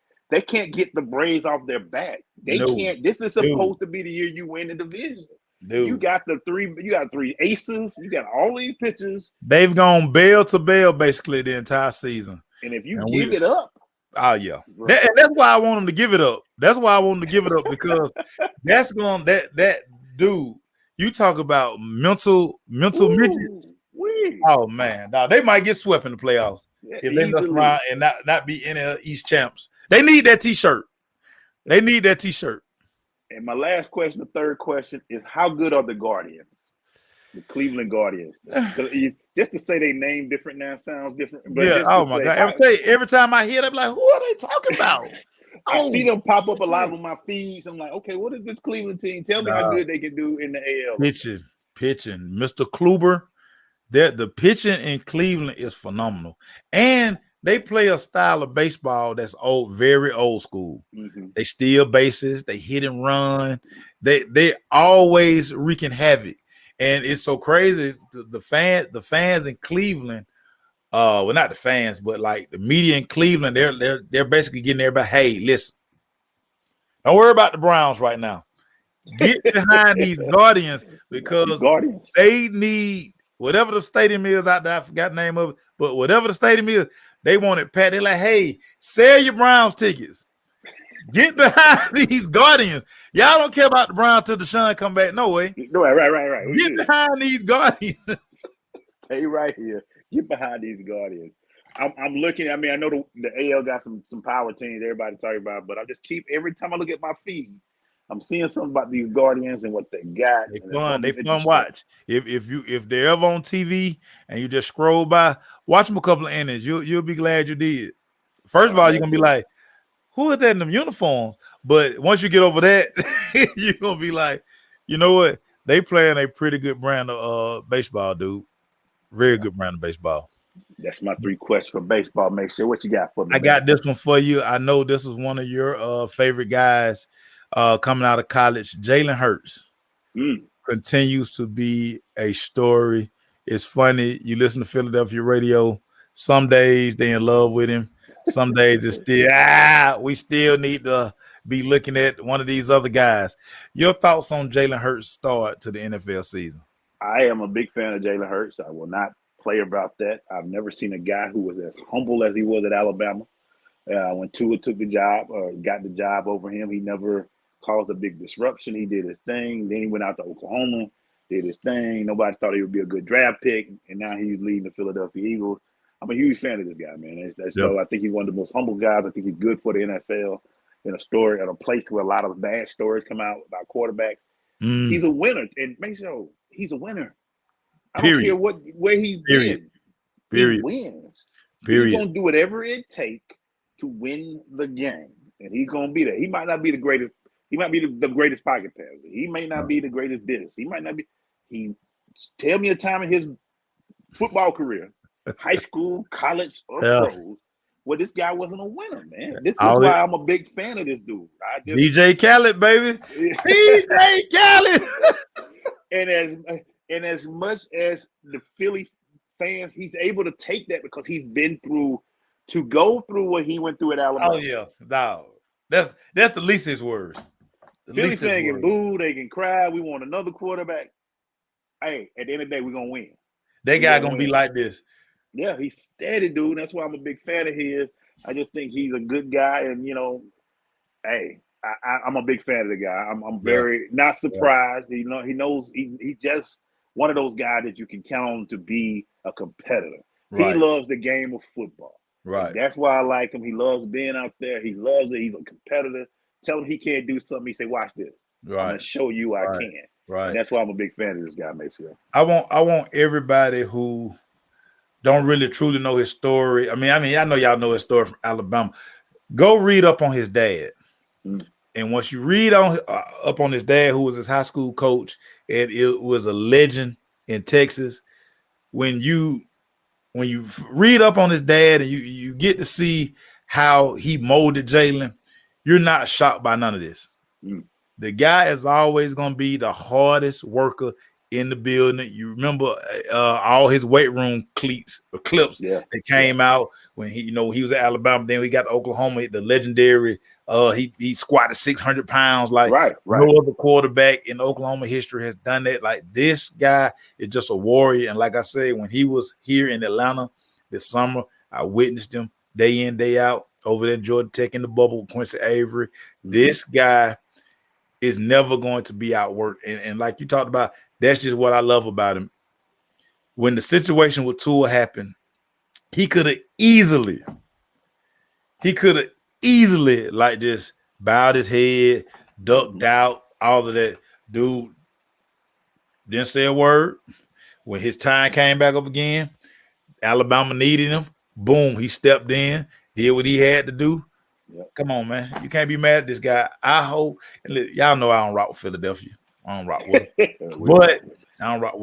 can't get the Braves off their back. They no, can't. This is dude, supposed to be the year you win the division. You dude. got you got 3 aces. You got all these pitchers, They've gone bell to bell basically the entire season, and if you and give it up, oh yeah, bro, and that's why I want them to give it up. That's why I want them to give it up because that's going that dude. You talk about mental midgets. woo, wee, Oh man, now they might get swept in the playoffs yeah, if they mess easily. around and not be any East champs. They need that T-shirt. They need that T-shirt. And my last question, the third question, is how good are the Guardians? The Cleveland Guardians. Just to say they name different now sounds different, but Yeah. just to Oh my say, God. Every time I hear them, like, who are they talking about? I see Oh, them pop up a lot on my feeds. I'm like, okay, what is this Cleveland team? Tell me how nah, good they can do in the AL. pitching. Mr. Kluber. The pitching in Cleveland is phenomenal, and they play a style of baseball that's very old school. Mm-hmm. They steal bases, they hit and run, they always wreaking havoc, and it's so crazy. The fans in Cleveland, well, not the fans, but like the media in Cleveland, they're basically getting everybody. Hey, listen, don't worry about the Browns right now. Get behind these Guardians The because Guardians. they need whatever the stadium is out there. I forgot the name of it, but whatever the stadium is, they want it pat. They're like, hey, sell your Browns tickets. Get behind these Guardians. Y'all don't care about the Browns till Deshaun come back. No way. No, right. We Get good. behind these Guardians. Stay right here. Get behind these Guardians. I'm looking. I mean, I know the AL got some power teams everybody talking about, but I just keep every time I look at my feed, I'm seeing something about these Guardians and what they got, They and it's fun. going to They be fun interesting. watch. If they're ever on TV and you just scroll by, watch them a couple of innings. You'll be glad you did. First of all, you're gonna be like, who is that in them uniforms? But once you get over that, you're gonna be like, you know what? They playing a pretty good brand of baseball, dude. Very good brand of baseball. That's my 3 questions for baseball. Make sure what you got for me, I man. got this one for you. I know this was one of your favorite guys coming out of college. Jalen Hurts continues to be a story. It's funny. You listen to Philadelphia radio. Some days they in love with him. Some days it's still we still need to be looking at one of these other guys. Your thoughts on Jalen Hurts' start to the NFL season? I am a big fan of Jalen Hurts. I will not play about that. I've never seen a guy who was as humble as he was at Alabama. When Tua took the job or got the job over him, he never caused a big disruption. He did his thing. Then he went out to Oklahoma, did his thing. Nobody thought he would be a good draft pick, and now he's leading the Philadelphia Eagles. I'm a huge fan of this guy, man. Yep. I think he's one of the most humble guys. I think he's good for the NFL in a place where a lot of bad stories come out about quarterbacks. He's a winner, and make sure he's a winner. I don't care where he's been. He Period. wins. He's Period. going to do whatever it takes to win the game, and he's going to be there. He might not be the greatest. He might be the greatest pocket passer. He may not be the greatest this. He might not be. He tell me a time in his football career, high school, college, or Yeah. pros, where this guy wasn't a winner, man. This is All why it- I'm a big fan of this dude. DJ Khaled, baby. DJ Khaled. and as much as the Philly fans, he's able to take that because he's been through to go through what he went through at Alabama. Oh yeah, no, that's the least his words. The Philly least his fans can words. boo, they can cry. We want another quarterback. Hey, at the end of the day, we're gonna win. That guy gonna be win. like this. Yeah, he's steady, dude. That's why I'm a big fan of his. I just think he's a good guy, and hey, I'm a big fan of the guy. I'm very not surprised. He knows he just one of those guys that you can count on to be a competitor. Right. He loves the game of football. Right. And that's why I like him. He loves being out there. He loves it. He's a competitor. Tell him he can't do something. He say, "Watch this. Right. I'm gonna show you I can." Right. And that's why I'm a big fan of this guy, Maceo. I want everybody who don't really truly know his story. I mean, I know y'all know his story from Alabama. Go read up on his dad. Mm. And once you read up on his dad, who was his high school coach, and it was a legend in Texas, when you read up on his dad and you get to see how he molded Jalen, you're not shocked by none of this. Mm. The guy is always going to be the hardest worker in the building. You remember all his weight room clips that came out when he was at Alabama. Then we got to Oklahoma, the legendary. He squatted 600 pounds like no other quarterback in Oklahoma history has done that. Like, this guy is just a warrior. And like I said, when he was here in Atlanta this summer, I witnessed him day in, day out over there in Georgia Tech in the bubble with Quincy Avery. Mm-hmm. This guy is never going to be outworked. And like you talked about, that's just what I love about him. When the situation with Tua happened, he could have easily like just bowed his head, ducked out, all of that. Dude didn't say a word. When his time came back up again, Alabama needed him. Boom, he stepped in, did what he had to do. Yep. Come on, man. You can't be mad at this guy. I hope, and y'all know I don't rock with Philadelphia. I don't rock with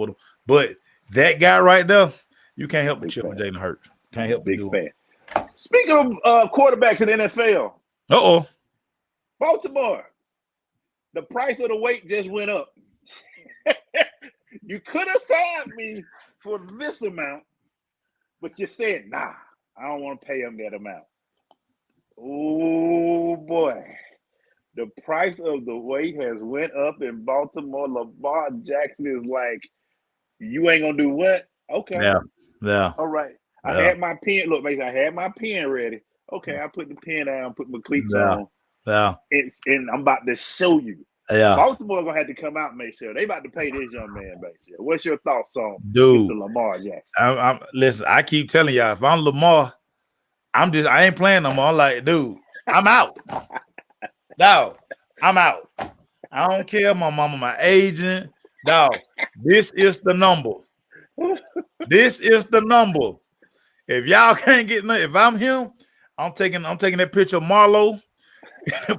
him. But that guy right there, you can't help but cheer for Jalen Hurts. Can't help but do it. Speaking of quarterbacks in the NFL. Uh-oh. Baltimore. The price of the weight just went up. You could have signed me for this amount, but you said, nah, I don't want to pay him that amount. Oh, boy. The price of the weight has went up in Baltimore. Lamar Jackson is like, you ain't going to do what? Okay. Yeah. All right. I had my pen. Look, Mason, I had my pen ready. Okay, I put the pen down, put my cleats on. Yeah. And I'm about to show you. Yeah. Baltimore going to have to come out and make sure. They about to pay this young man, basically. What's your thoughts on Dude, Mr. Lamar Jackson? Listen, I keep telling y'all, if I'm Lamar, I ain't playing no more. I'm like, dude, I'm out. Dog, I'm out. I don't care. My mama, my agent. Dog, this is the number. This is the number. If y'all can't get nothing, if I'm him, I'm taking that picture of Marlo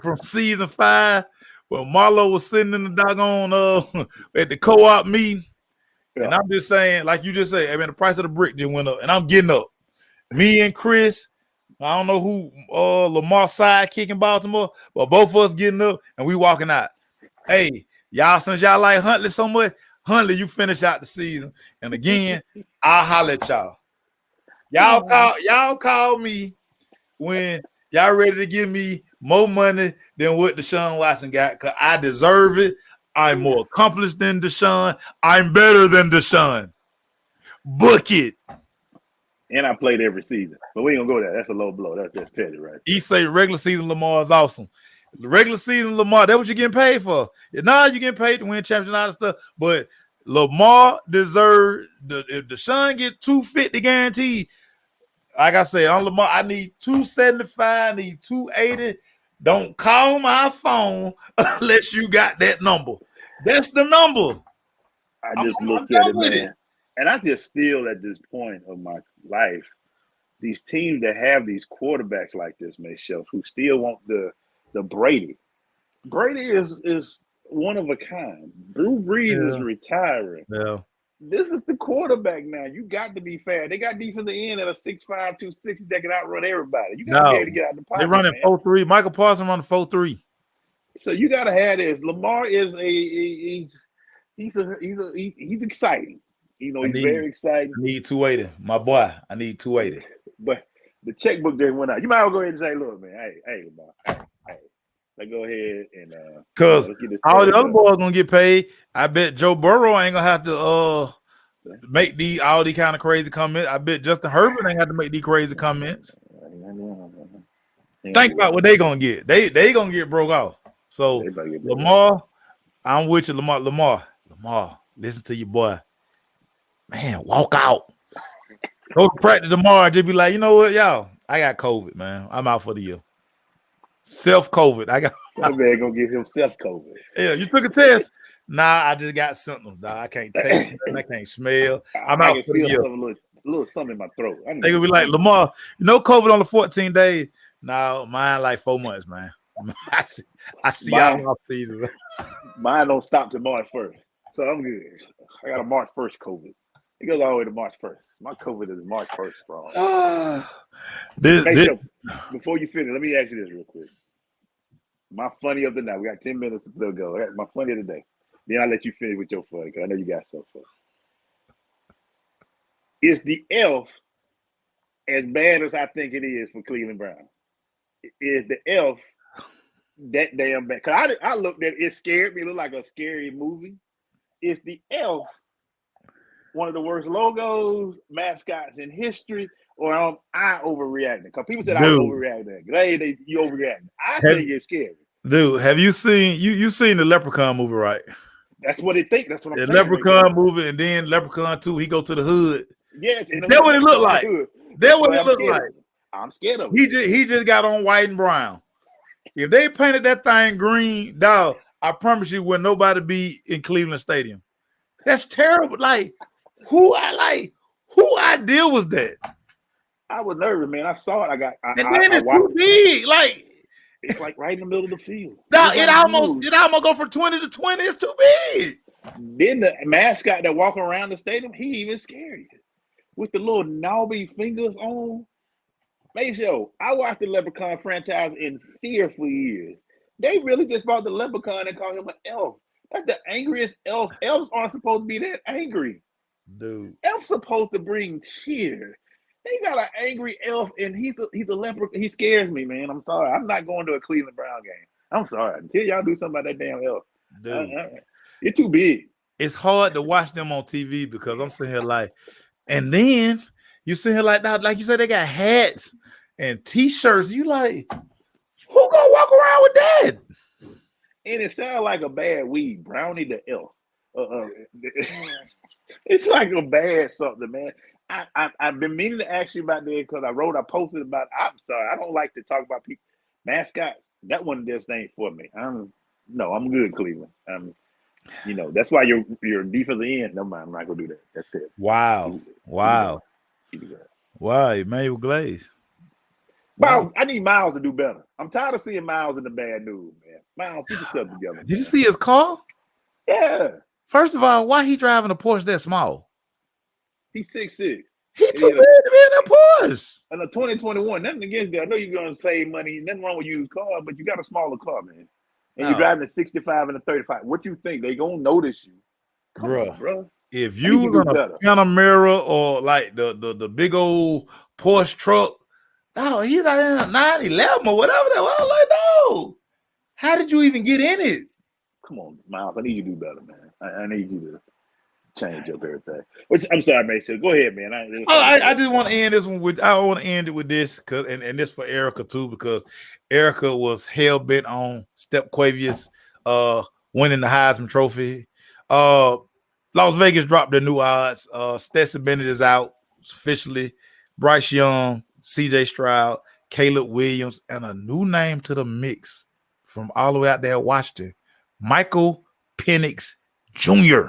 from season 5 when Marlo was sitting in the doggone at the co-op meeting. Yeah. And I'm just saying, like you just said, I mean, the price of the brick just went up, and I'm getting up. Me and Chris, I don't know who Lamar's sidekick in Baltimore, but both of us getting up and we walking out. Hey, y'all, since y'all like Huntley so much, Huntley, you finish out the season. And again, I'll holler at y'all. Y'all call me when y'all ready to give me more money than what Deshaun Watson got, because I deserve it. I'm more accomplished than Deshaun. I'm better than Deshaun. Book it. And I played every season. But we ain't gonna go there. That's a low blow. That's just petty, right? He say regular season Lamar is awesome. The regular season Lamar, that's what you're getting paid for. Now you're getting paid to win championships and all that stuff. But Lamar deserves if Deshaun get 250 guaranteed. Like I said, on Lamar, I need 275, I need 280. Don't call my phone unless you got that number. That's the number. I just looked at it, man. And I just still at this point of my life, these teams that have these quarterbacks like this, Michelle, who still want the Brady. Brady is one of a kind. Drew Brees is Yeah. retiring. Yeah. This is the quarterback now. You got to be fair. They got defensive end at a 6'5", 260 that can outrun everybody. You got to be able No. to get out the They pocket, running man. 4-3. Michael Parsons running 4-3. So you got to have this. Lamar is he's exciting. You know, I he's need very exciting. 280. My boy, I need 280. But the checkbook didn't went out. You might as well go ahead and say, look, man, hey, Lamar, hey, let's go ahead and Cause let's get this all the paid other up. boys gonna get paid. I bet Joe Burrow ain't gonna have to make all these kind of crazy comments. I bet Justin Herbert ain't have to make these crazy comments. Think about what they gonna get. They gonna get broke off. So Lamar, I'm with you, Lamar, listen to your boy. Man, walk out. Go to practice tomorrow. Just be like, you know what, y'all? I got COVID, man. I'm out for the year. Self-COVID. I got that man gonna give himself COVID. Yeah, you took a test. Nah, I just got symptoms, dog. I can't taste nothing. I can't smell. I'm out can for the feel year. something, little something in my throat. They gonna be like, Lamar, COVID on the 14 days. No, mine like 4 months, man. I see y'all off season. Mine don't stop till March 1st. So I'm good. I got a March 1st COVID. It goes all the way to March 1st. My COVID is March 1st, bro. Before you finish, let me ask you this real quick. My funny of the night. We got 10 minutes to go. My funny of the day. Then I'll let you finish with your funny because I know you got some fun. Is the elf as bad as I think it is for Cleveland Brown? Is the elf that damn bad? Because I looked at it, it scared me. It looked like a scary movie. Is the elf one of the worst logos, mascots in history, or am I overreacting? Because people said I was overreacting. Hey, you overreacting. I think it's scary. Dude, have you seen you seen the Leprechaun movie, right? That's what they think. That's what I'm saying. Leprechaun movie, and then Leprechaun 2, he go to the hood. Yes, that's what it looked like. That's what it looked like. I'm scared of it. He just got on white and brown. If they painted that thing green, dog, I promise you, would nobody be in Cleveland Stadium. That's terrible. Like, who idea was that? I was nervous, man. I saw it. And then it's too big. Like, it's like right in the middle of the field. Now it almost go from 20 to 20. It's too big. Then the mascot that walk around the stadium, he even scary with the little knobby fingers on. Maceo, I watched the Leprechaun franchise in fear for years. They really just brought the Leprechaun and called him an elf. That's the angriest elf. Elves aren't supposed to be that angry. Dude. Elf's supposed to bring cheer. They got an angry elf, and he's a leprechaun. He scares me, man. I'm sorry. I'm not going to a Cleveland Brown game. I'm sorry. Until y'all do something about that damn elf. Dude. It's too big. It's hard to watch them on TV because I'm sitting here like, and then you sit here like that, like you said, they got hats and T-shirts. You like, who gonna walk around with that? And it sounds like a bad weed, Brownie the elf. It's like a bad something, man. I've been meaning to ask you about that because I posted about. I'm sorry, I don't like to talk about people mascots. That one just ain't for me. I'm good, Cleveland. That's why your defensive end. No mind, I'm not gonna do that. That's it. Wow, Emmanuel Glaze. Wow. I need Miles to do better. I'm tired of seeing Miles in the bad news, man. Miles, get yourself together. Did you see his car? Yeah. First of all, why he driving a Porsche that small? He's 6'6". He too big to be in a Porsche. And a 2021, nothing against that. I know you're going to save money. Nothing wrong with used car, but you got a smaller car, man. And you're driving a 65 and a 35. What you think? They going to notice you. Come on, bro. If you was on a Panamera or like the big old Porsche truck, oh, he's like in a 911 or whatever that was. Like, no. How did you even get in it? Come on, Miles. I need you to do better, man. I need you to change up everything. Which I'm sorry, Mason. Go ahead, man. I just want to end this one with. I want to end it with this because and this for Erica too because Erica was hell bent on Step Quavius winning the Heisman Trophy. Las Vegas dropped their new odds. Stetson Bennett is out officially. Bryce Young, C.J. Stroud, Caleb Williams, and a new name to the mix from all the way out there at Washington, Michael Penix Jr.,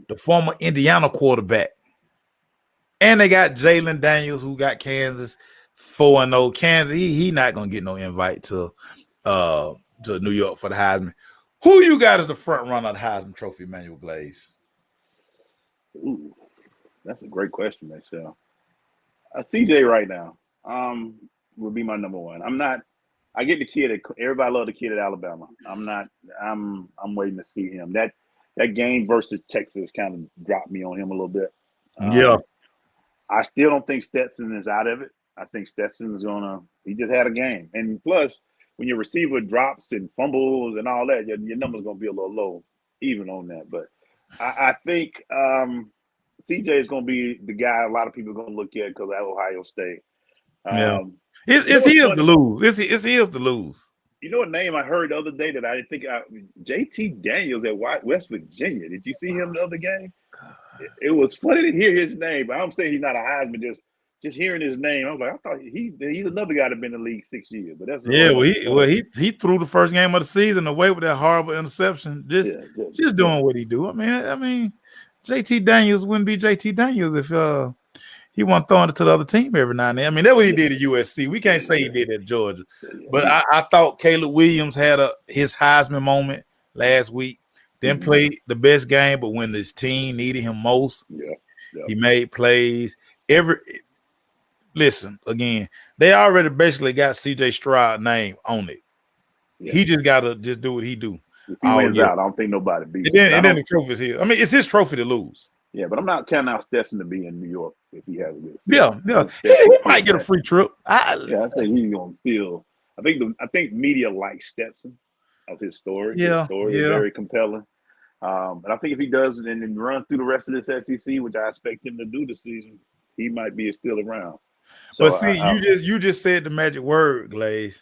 the former Indiana quarterback. And they got Jalen Daniels, who got Kansas 4-0. Kansas, he not gonna get no invite to New York for the Heisman. Who you got as the front runner of the Heisman Trophy, Emmanuel Glaze? Ooh, that's a great question, myself. CJ right now would be my number one. I'm not. I get the kid. Everybody love the kid at Alabama. I'm not. I'm waiting to see him. That game versus Texas kind of dropped me on him a little bit. Yeah. I still don't think Stetson is out of it. I think Stetson is gonna. He just had a game, and plus, when your receiver drops and fumbles and all that, your number's gonna be a little low, even on that. But I think CJ is gonna be the guy a lot of people are gonna look at because at Ohio State. Yeah. You know It's what's his funny? to lose. It's his to lose. You know a name I heard the other day that I didn't think JT Daniels at West Virginia. Did you see him the other game? It was funny to hear his name, but I'm saying he's not a Heisman. Just hearing his name, I was like, I thought he's another guy that been in the league 6 years, but that's a Yeah, whole other story. he threw the first game of the season away with that horrible interception. Just doing what he do. I mean, JT Daniels wouldn't be JT Daniels if he wasn't throwing it to the other team every now and then. I mean, that's what he did at USC. We can't say he did at Georgia. But I thought Caleb Williams had his Heisman moment last week. Didn't play the best game, but when this team needed him most, he made plays. Listen, again, they already basically got CJ Stroud name on it. Yeah. He just got to just do what he do. If he wins out, I don't think nobody beats him. And then the trophy's here. I mean, it's his trophy to lose. Yeah, but I'm not counting out Stetson to be in New York if he has a good season. Yeah. He might get a free trip. I think he's going to steal. I think media likes Stetson of his story. Yeah, his story is very compelling. But I think if he does and then run through the rest of this SEC, which I expect him to do this season, he might be still around. So, but see, you just said the magic word, Glaze.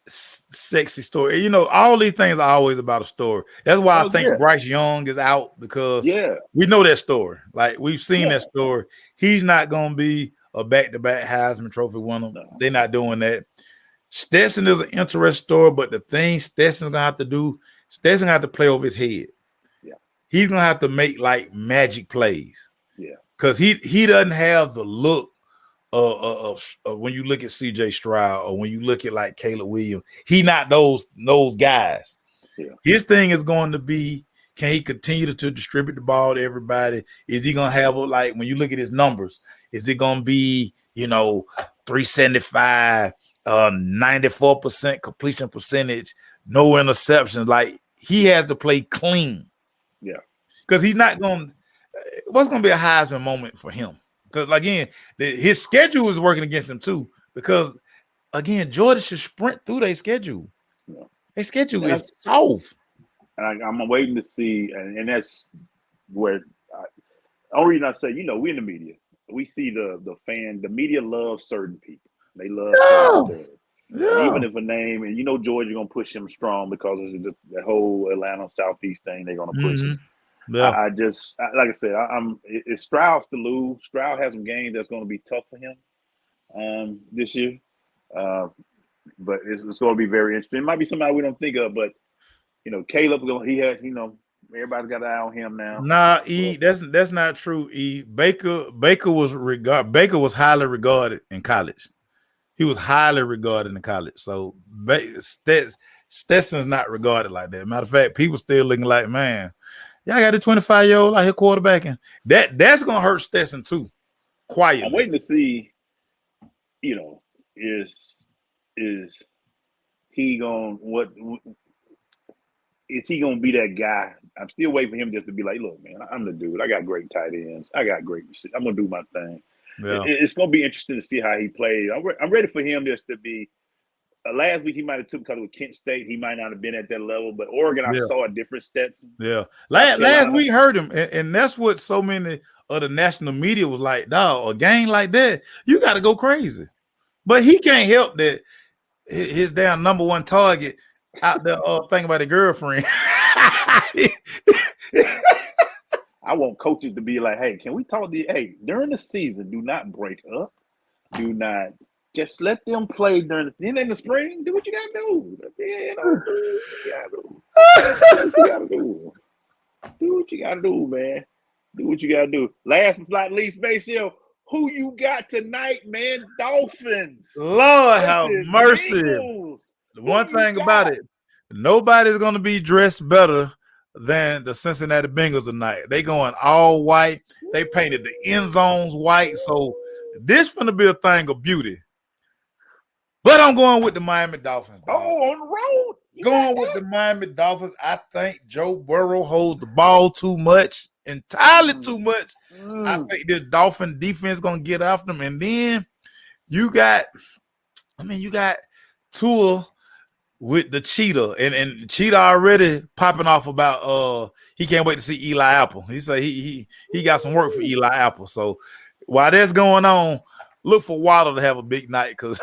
Sexy story. You know, all these things are always about a story. That's why I think Bryce Young is out because we know that story. Like we've seen that story. He's not going to be a back-to-back Heisman Trophy winner. No. They're not doing that. Stetson is an interesting story, but the thing Stetson's gonna have to do, Stetson gonna have to play over his head. Yeah, he's gonna have to make like magic plays. Yeah, because he doesn't have the look of when you look at CJ Stroud or when you look at like Caleb Williams. He not those guys. Yeah. His thing is going to be, can he continue to distribute the ball to everybody? Is he gonna have like when you look at his numbers? Is it gonna be 375? 94% completion percentage, no interceptions. Like he has to play clean. Yeah. Because he's not going what's going to be a Heisman moment for him? Because again, his schedule is working against him too. Because again, Georgia should sprint through their schedule. Yeah. Their schedule is soft. And I'm waiting to see, and that's where only reason I say, we in the media. We see the media loves certain people. They love even if a name, and Georgia gonna push him strong because of just the whole Atlanta Southeast thing. They're gonna push him. Yeah. Like I said, it's Stroud to lose. Stroud has some games that's gonna be tough for him this year, but it's gonna be very interesting. It might be somebody we don't think of, but Caleb, he had everybody's got an eye on him now. Nah, that's not true. Baker was highly regarded in college. He was highly regarded in college. So Stetson's not regarded like that. Matter of fact, people still looking like, man, y'all got a 25-year-old out here quarterbacking. That's gonna hurt Stetson too. Quietly. I'm waiting to see, is he gonna is he gonna be that guy? I'm still waiting for him just to be like, look, man, I'm the dude. I got great tight ends. I got great receivers. I'm gonna do my thing. Yeah. It's going to be interesting to see how he plays. I'm ready for him just to be. Last week he might have took because with Kent State, he might not have been at that level. But Oregon, I saw a different Stetson. Yeah, last week heard him, and that's what so many of the national media was like. Dog, a game like that, you got to go crazy. But he can't help that his damn number one target out there thinking about a girlfriend. I want coaches to be like, hey, can we talk during the season, do not break up. Do not just let them play then in the spring, do what you gotta do. Do what you gotta do, man. Do what you gotta do. Last but not least, Maceo, who you got tonight, man? Dolphins Lord have versus mercy. Bengals. The Who one you thing about got? it, nobody's gonna be dressed better than the Cincinnati Bengals tonight. They going all white. They painted the end zones white. So this gonna be a thing of beauty. But I'm going with the Miami Dolphins, dog. Oh, on the road. You Going with the Miami Dolphins. I think Joe Burrow holds the ball too much, entirely too much. I think this Dolphin defense gonna get after them. And then you got Tua with the cheetah, and cheetah already popping off about he can't wait to see Eli Apple. He said he got some work for Eli Apple. So while that's going on, look for Waddle to have a big night because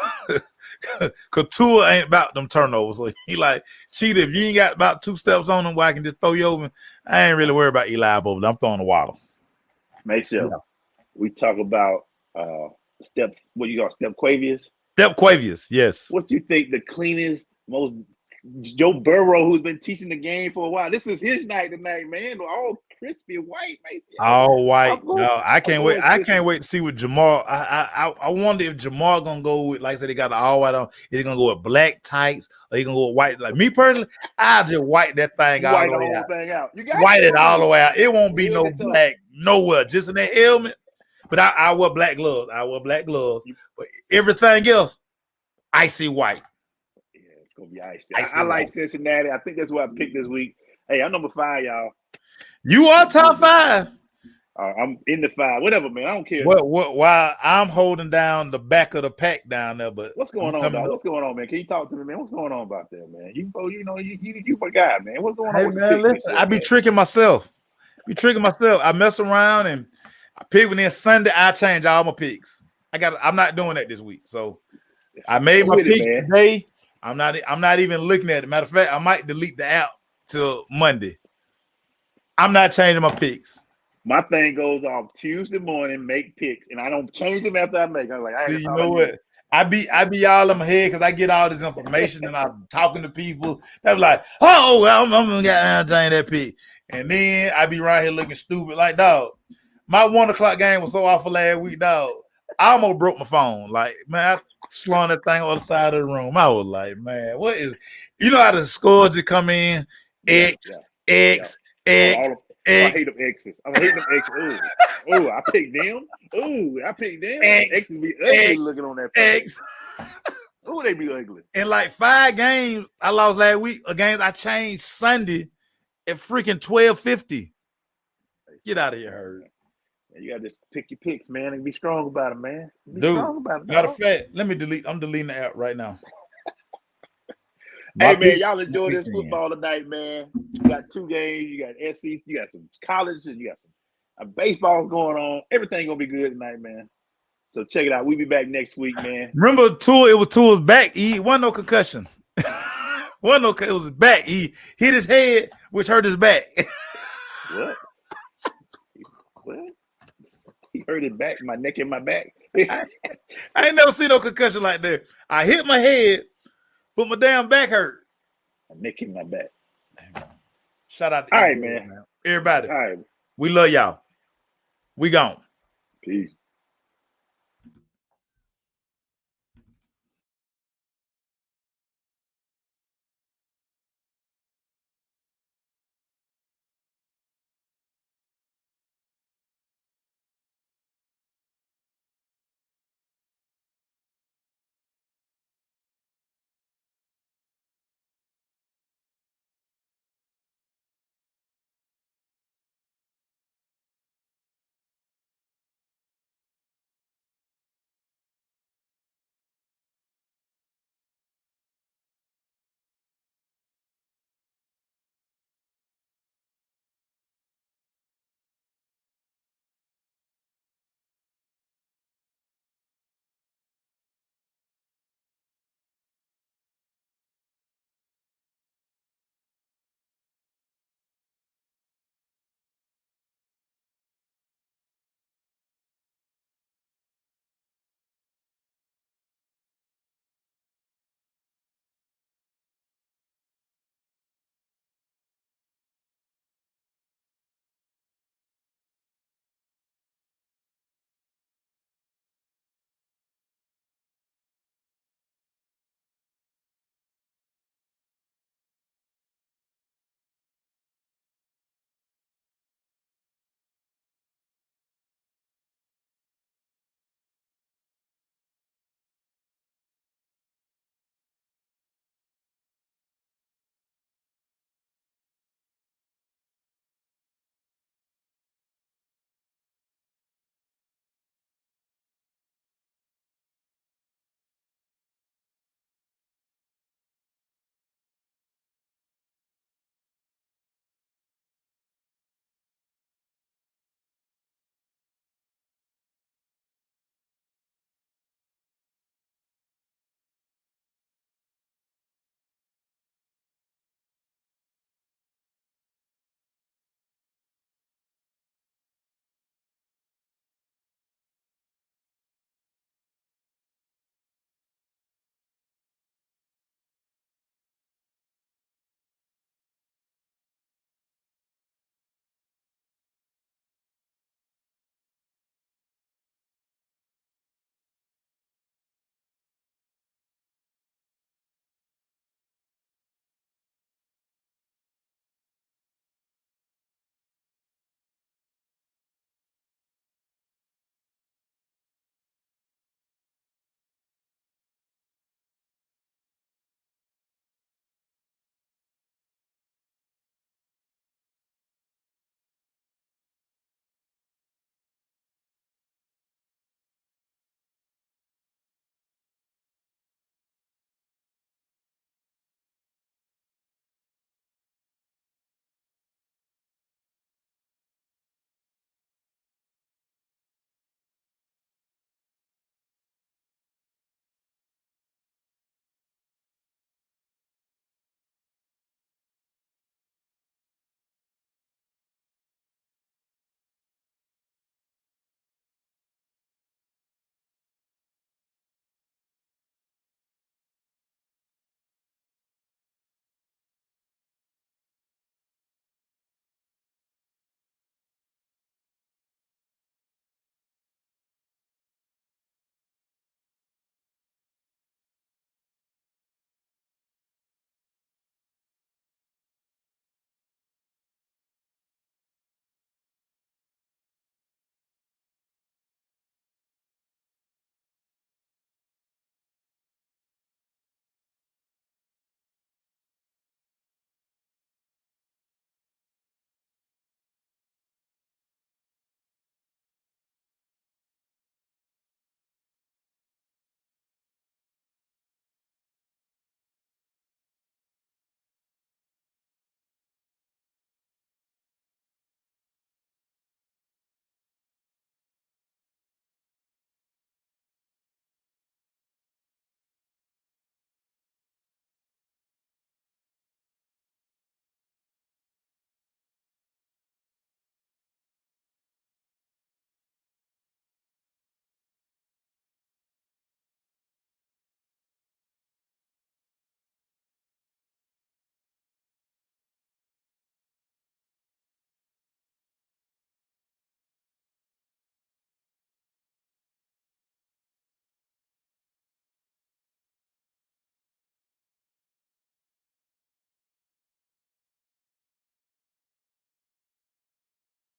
Tua ain't about them turnovers. So he like cheetah. If you ain't got about 2 steps on him where I can just throw you over, I ain't really worried about Eli Apple. But I'm throwing the Waddle. Make sure we talk about Step Quavius. Step Quavius, yes. What do you think the cleanest, most Joe Burrow, who's been teaching the game for a while? This is his night tonight, man. All crispy white, man. All white. No, I can't wait. I crispy. can't wait to see what Jamal. I wonder if Jamal gonna go with, like I said, they got the all white on. Is he gonna go with black tights or he gonna go with white? Like me personally, I'll just white that thing all the way out. Thing out. You got white it all the way out. It won't be no black nowhere, just in that helmet. But I wear black gloves. But everything else, icy white. Yeah, it's gonna be icy. I like Cincinnati. I think that's what I picked this week. Hey, I'm number 5, y'all. You are top 5. I'm in the 5. Whatever, man. I don't care. While I'm holding down the back of the pack down there, but what's going on, dog? What's going on, man? Can you talk to me, man? What's going on about that, man? You my guy, man. What's going on? Man, listen, I be tricking myself. I mess around and I pick when it's Sunday. I change all my picks. I'm not doing that this week. So I made my pick today. I'm not even looking at it. Matter of fact, I might delete the app till Monday. I'm not changing my picks. My thing goes off Tuesday morning, make picks, and I don't change them after I make. I'm like, see, you know what? I be all in my head because I get all this information and I'm talking to people. They're like, oh, well, I'm gonna change that pick, and then I be right here looking stupid. Like, dog, my 1 o'clock game was so awful last week, dog. I almost broke my phone. Like, man, I slung that thing on the side of the room. I was like, man, what is? You know how the scores just come in? X. I hate them X's. I hate them X's. Ooh, I picked them. X's be ugly looking on that X. Ooh, they be ugly. In like 5 games I lost last week, games I changed Sunday at freaking 12:50. Get out of here, Herb. You gotta just pick your picks, man, and be strong about it, man. Matter of fact, let me delete. I'm deleting the app right now. Hey, man, y'all enjoy this football tonight, man. You got 2 games. You got SEC. You got some college, and you got some baseball going on. Everything gonna be good tonight, man. So check it out. We'll be back next week, man. Remember, it was Tua's back. He wasn't no concussion. It was his back. He hit his head, which hurt his back. What? He hurt his back, my neck and my back. I ain't never seen no concussion like that. I hit my head, but my damn back hurt. My neck and my back. Shout out to all right, man. Everybody. All right. We love y'all. We gone. Peace.